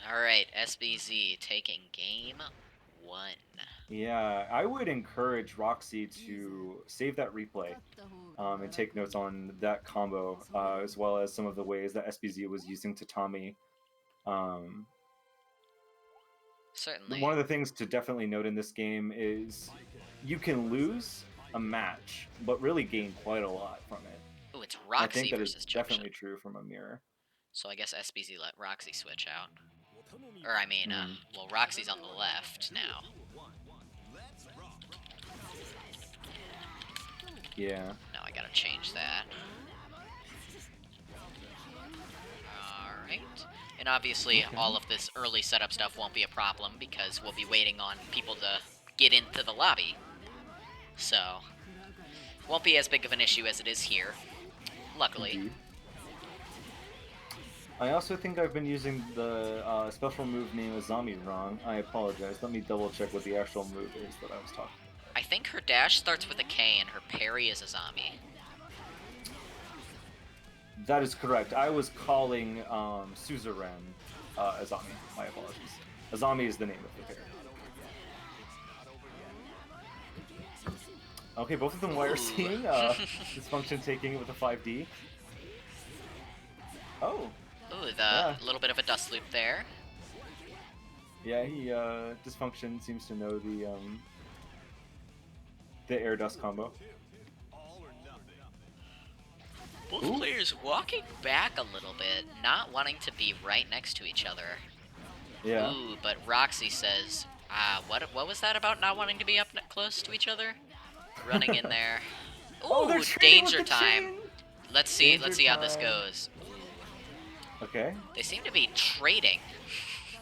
Alright, SBZ taking game 1. Yeah, I would encourage Roxy to save that replay and take notes on that combo, as well as some of the ways that SBZ was using Tatami Certainly. One of the things to definitely note in this game is you can lose a match, but really gain quite a lot from it. Ooh, it's I think Roxy that is versus Junction. definitely true from a mirror. So I guess SBZ let Roxy switch out. Or I mean, well, Roxy's on the left now. Yeah. Now I gotta change that. Alright. And obviously, all of this early setup stuff won't be a problem because we'll be waiting on people to get into the lobby. So, won't be as big of an issue as it is here, luckily. Indeed. I also think I've been using the special move name Azami wrong. I apologize. Let me double check what the actual move is that I was talking about. I think her dash starts with a K and her parry is Azami. That is correct. I was calling Suzerain Azami. My apologies. Azami is the name of the character. Okay, both of them wire seeing. Dysfunction taking it with a 5D. Oh. Ooh, the little bit of a dust loop there. Yeah, he Dysfunction seems to know the air dust combo. Both players walking back a little bit, not wanting to be right next to each other. Yeah. Ooh, but Roxy says, what was that about not wanting to be up close to each other? Running in there. Ooh, danger time. Let's see how this goes. Okay. They seem to be trading.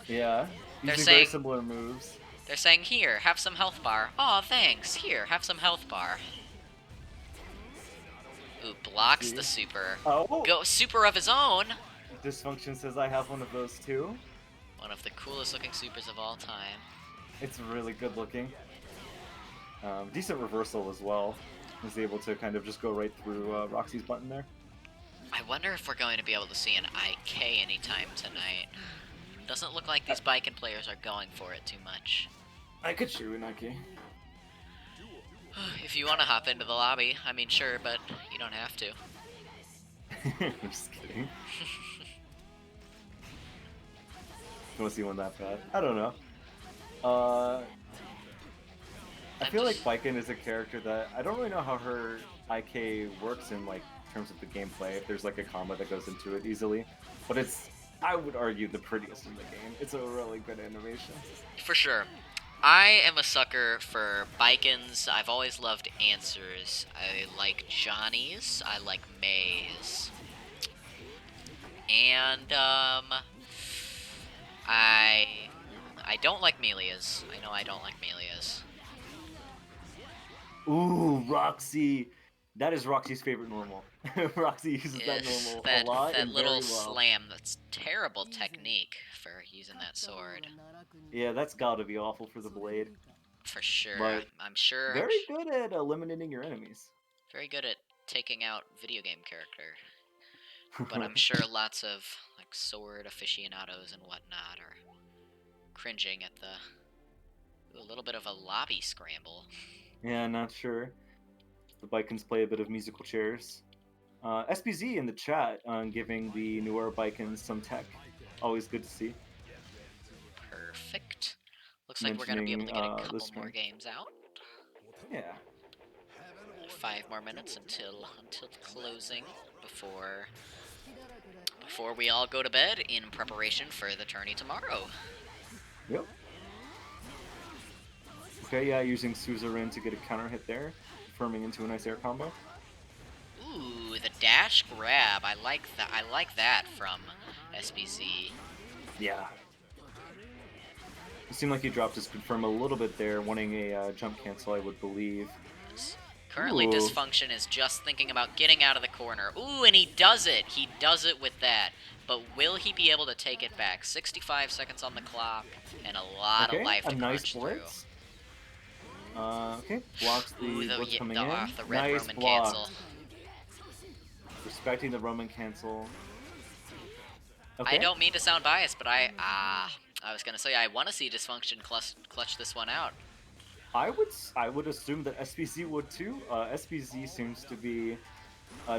Yeah. They're Using saying very similar moves. They're saying, here, have some health bar. Aw, thanks. Here, have some health bar. Ooh, blocks the super. Oh. Go super of his own. Dysfunction says I have one of those too. One of the coolest looking supers of all time. It's really good looking. Decent reversal as well. Was able to kind of just go right through Roxy's button there. I wonder if we're going to be able to see an IK anytime tonight. Doesn't look like these Biken players are going for it too much. I could shoot an IK. If you want to hop into the lobby, I mean, sure, but you don't have to. I'm just kidding. You want to see one that bad? I don't know. I feel like Biken is a character that I don't really know how her IK works in like terms of the gameplay. If there's like a combo that goes into it easily, but it's, I would argue, the prettiest in the game. It's a really good animation. For sure. I am a sucker for Bikens. I've always loved answers. I like Johnny's. I like May's. And, I don't like Melia's. I know I don't like Melia's. Ooh, Roxy. That is Roxy's favorite normal. Roxy uses that normal a lot. That little slam, that's terrible technique for using that sword. Yeah, that's gotta be awful for the blade. For sure. But I'm sure. Very good at eliminating your enemies. Very good at taking out video game character. But I'm sure lots of like sword aficionados and whatnot are cringing at a little bit of a lobby scramble. Yeah, not sure. The Bikens play a bit of musical chairs. SBZ in the chat giving the newer Bikens some tech. Always good to see. Perfect. Looks like we're going to be able to get a couple more games out. Yeah. 5 more minutes until closing before we all go to bed in preparation for the tourney tomorrow. Yep. Okay, yeah, using Suzerain to get a counter hit there, firming into a nice air combo. Ooh, the dash grab. I like that. I like that from SBZ. Yeah. It seemed like he dropped his confirm a little bit there, wanting a jump cancel, I would believe. Currently, Dysfunction is just thinking about getting out of the corner. Ooh, and he does it! He does it with that. But will he be able to take it back? 65 seconds on the clock, and a lot of life to crunch through. Okay, blocks the blitz coming in. The red nice Roman block. cancel. Respecting the Roman cancel. Okay. I don't mean to sound biased, but I was gonna say I want to see Dysfunction clutch this one out. I would assume that SPZ would too. SPZ seems to be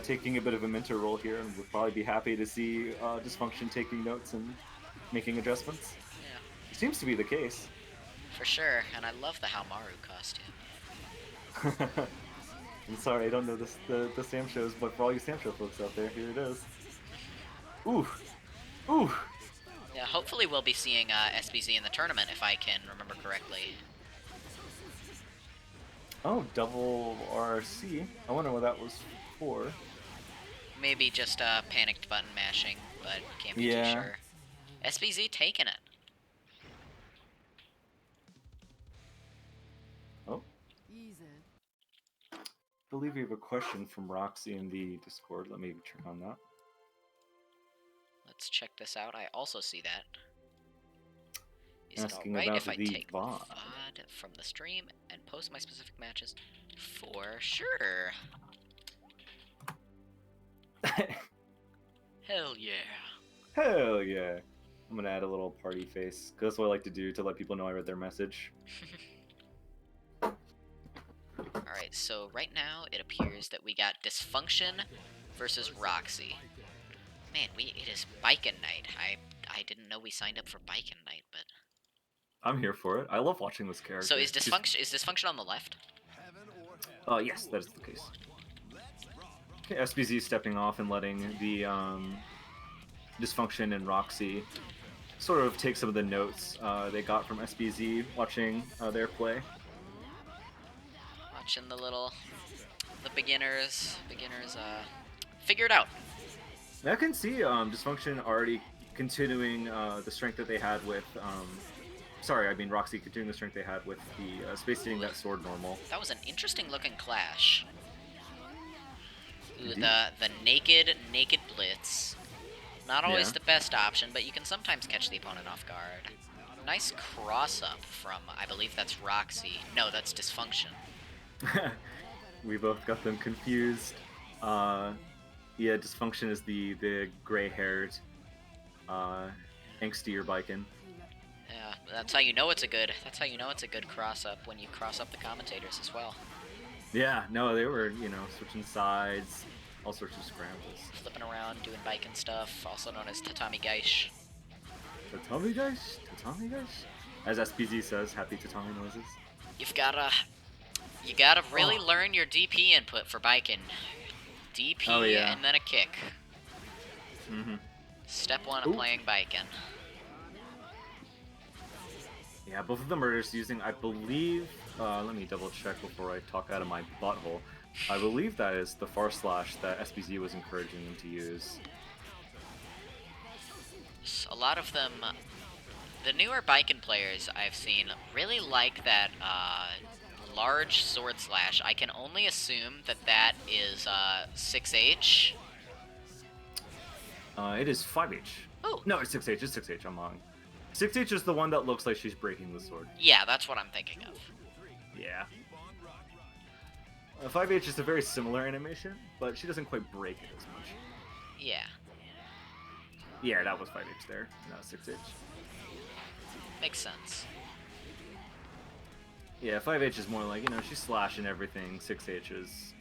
taking a bit of a mentor role here, and would probably be happy to see Dysfunction taking notes and making adjustments. Yeah. Seems to be the case. For sure, and I love the Haomaru costume. I'm sorry, I don't know the Sam shows, but for all you Sam show folks out there, here it is. Ooh, ooh. Yeah, hopefully we'll be seeing SBZ in the tournament if I can remember correctly. Oh, double RC. I wonder what that was for. Maybe just panicked button mashing, but can't be too sure. SBZ taking it. Oh. I believe we have a question from Roxy in the Discord. Let me check on that. Let's check this out. I also see that. Is Asking it alright about if I the take VOD. the VOD from the stream and post my specific matches? For sure. Hell yeah. Hell yeah. I'm gonna add a little party face, because that's what I like to do to let people know I read their message. Alright, so right now it appears that we got Dysfunction versus Roxy. Man, it is Bikin Night. I didn't know we signed up for Bikin Night, but... I'm here for it. I love watching this character. So is Dysfunction on the left? Yes, that is the case. Okay, SBZ stepping off and letting the Dysfunction and Roxy sort of take some of the notes they got from SBZ watching their play. Watching the beginners figure it out. I can see Dysfunction already continuing the strength that they had with Roxy continuing the strength they had with the space hitting that sword normal. That was an interesting looking clash. Ooh, Indeed. the naked blitz. Not always the best option, but you can sometimes catch the opponent off guard. Nice cross up from, I believe that's Roxy. No, that's Dysfunction. We both got them confused. Yeah, Dysfunction is the gray-haired, angstier Bikin. Yeah, that's how you know it's a good cross up, when you cross up the commentators as well. Yeah, no, they were, switching sides, all sorts of scrambles. Flipping around, doing Bikin stuff, also known as Tatami Gaish. Tatami Gaish? Tatami Gaish? As SPZ says, happy tatami noises. You gotta really learn your DP input for Bikin. DP and then a kick. Mm-hmm. Step one of playing Bikin. Yeah, both of them are just using, I believe, let me double check before I talk out of my butthole. I believe that is the far slash that SBZ was encouraging them to use. A lot of them, the newer Bikin players I've seen really like that large sword slash. I can only assume that is 6H. It is 5H. Oh. No, it's 6H. It's 6H. I'm wrong. 6H is the one that looks like she's breaking the sword. Yeah, that's what I'm thinking of. Yeah. 5H is a very similar animation, but she doesn't quite break it as much. Yeah. Yeah, that was 5H there, not 6H. Makes sense. Yeah, 5H is more like, she's slashing everything. 6H is...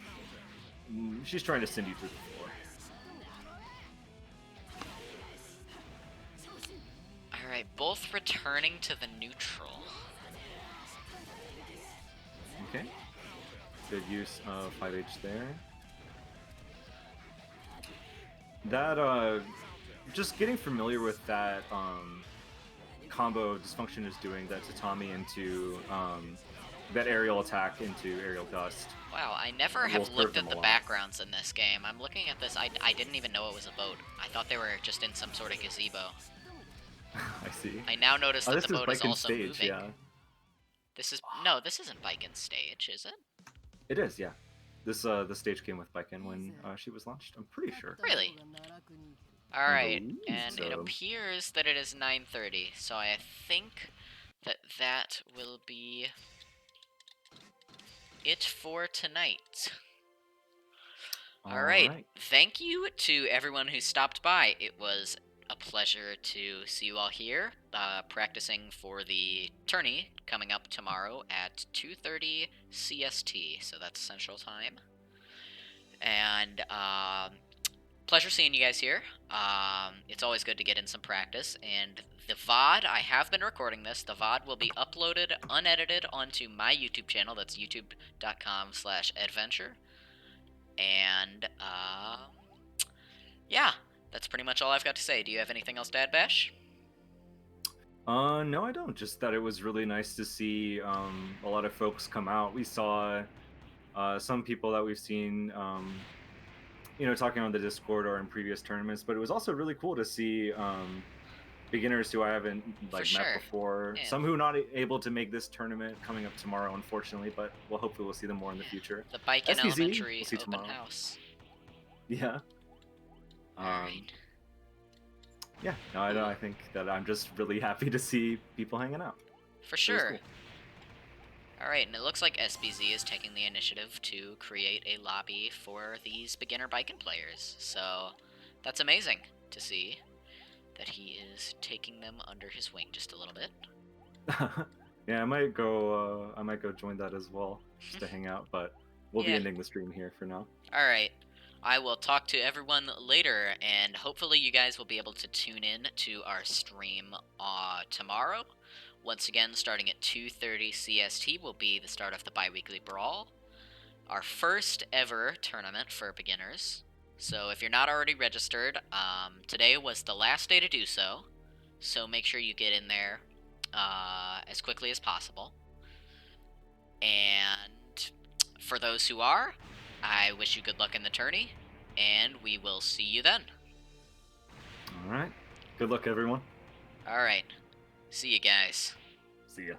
she's trying to send you through the floor. Alright, both returning to the neutral. Okay. Good use of 5H there. That, just getting familiar with that, combo Dysfunction is doing, that tatami into, that aerial attack into aerial dust. Wow, I never have looked at the backgrounds in this game. I'm looking at this, I didn't even know it was a boat. I thought they were just in some sort of gazebo. I see. I now notice that the boat is also stage, moving. Yeah. No, this isn't Bikin's stage, is it? It is, yeah. This the stage came with Bikin when she was launched. I'm pretty sure. Really? Alright, and it appears that it is 9:30, so I think that will be it for tonight. Alright, thank you to everyone who stopped by. It was a pleasure to see you all here, practicing for the tourney coming up tomorrow at 2:30 CST, so that's Central Time. And pleasure seeing you guys here. It's always good to get in some practice, and the VOD, I have been recording this. The VOD will be uploaded unedited onto my YouTube channel. That's youtube.com/adventure. And, yeah, that's pretty much all I've got to say. Do you have anything else to add, Bash? No, I don't. Just that it was really nice to see a lot of folks come out. We saw some people that we've seen, talking on the Discord or in previous tournaments. But it was also really cool to see beginners who I haven't met before. Yeah. Some who not able to make this tournament coming up tomorrow, unfortunately. But hopefully we'll see them more in the future. The Bike and SPZ, Elementary we'll see open tomorrow. house. Yeah. Alright. Yeah, no, I think that I'm just really happy to see people hanging out. For sure. Cool. Alright, and it looks like SBZ is taking the initiative to create a lobby for these beginner biking players. So that's amazing to see that he is taking them under his wing just a little bit. Yeah, I might go join that as well, just to hang out, but we'll be ending the stream here for now. Alright. I will talk to everyone later, and hopefully you guys will be able to tune in to our stream tomorrow. Once again, starting at 2:30 CST will be the start of the Biweekly Brawl, our first ever tournament for beginners. So if you're not already registered, today was the last day to do so, so make sure you get in there as quickly as possible. And for those who are, I wish you good luck in the tourney, and we will see you then. Alright. Good luck, everyone. Alright. See you guys. See ya.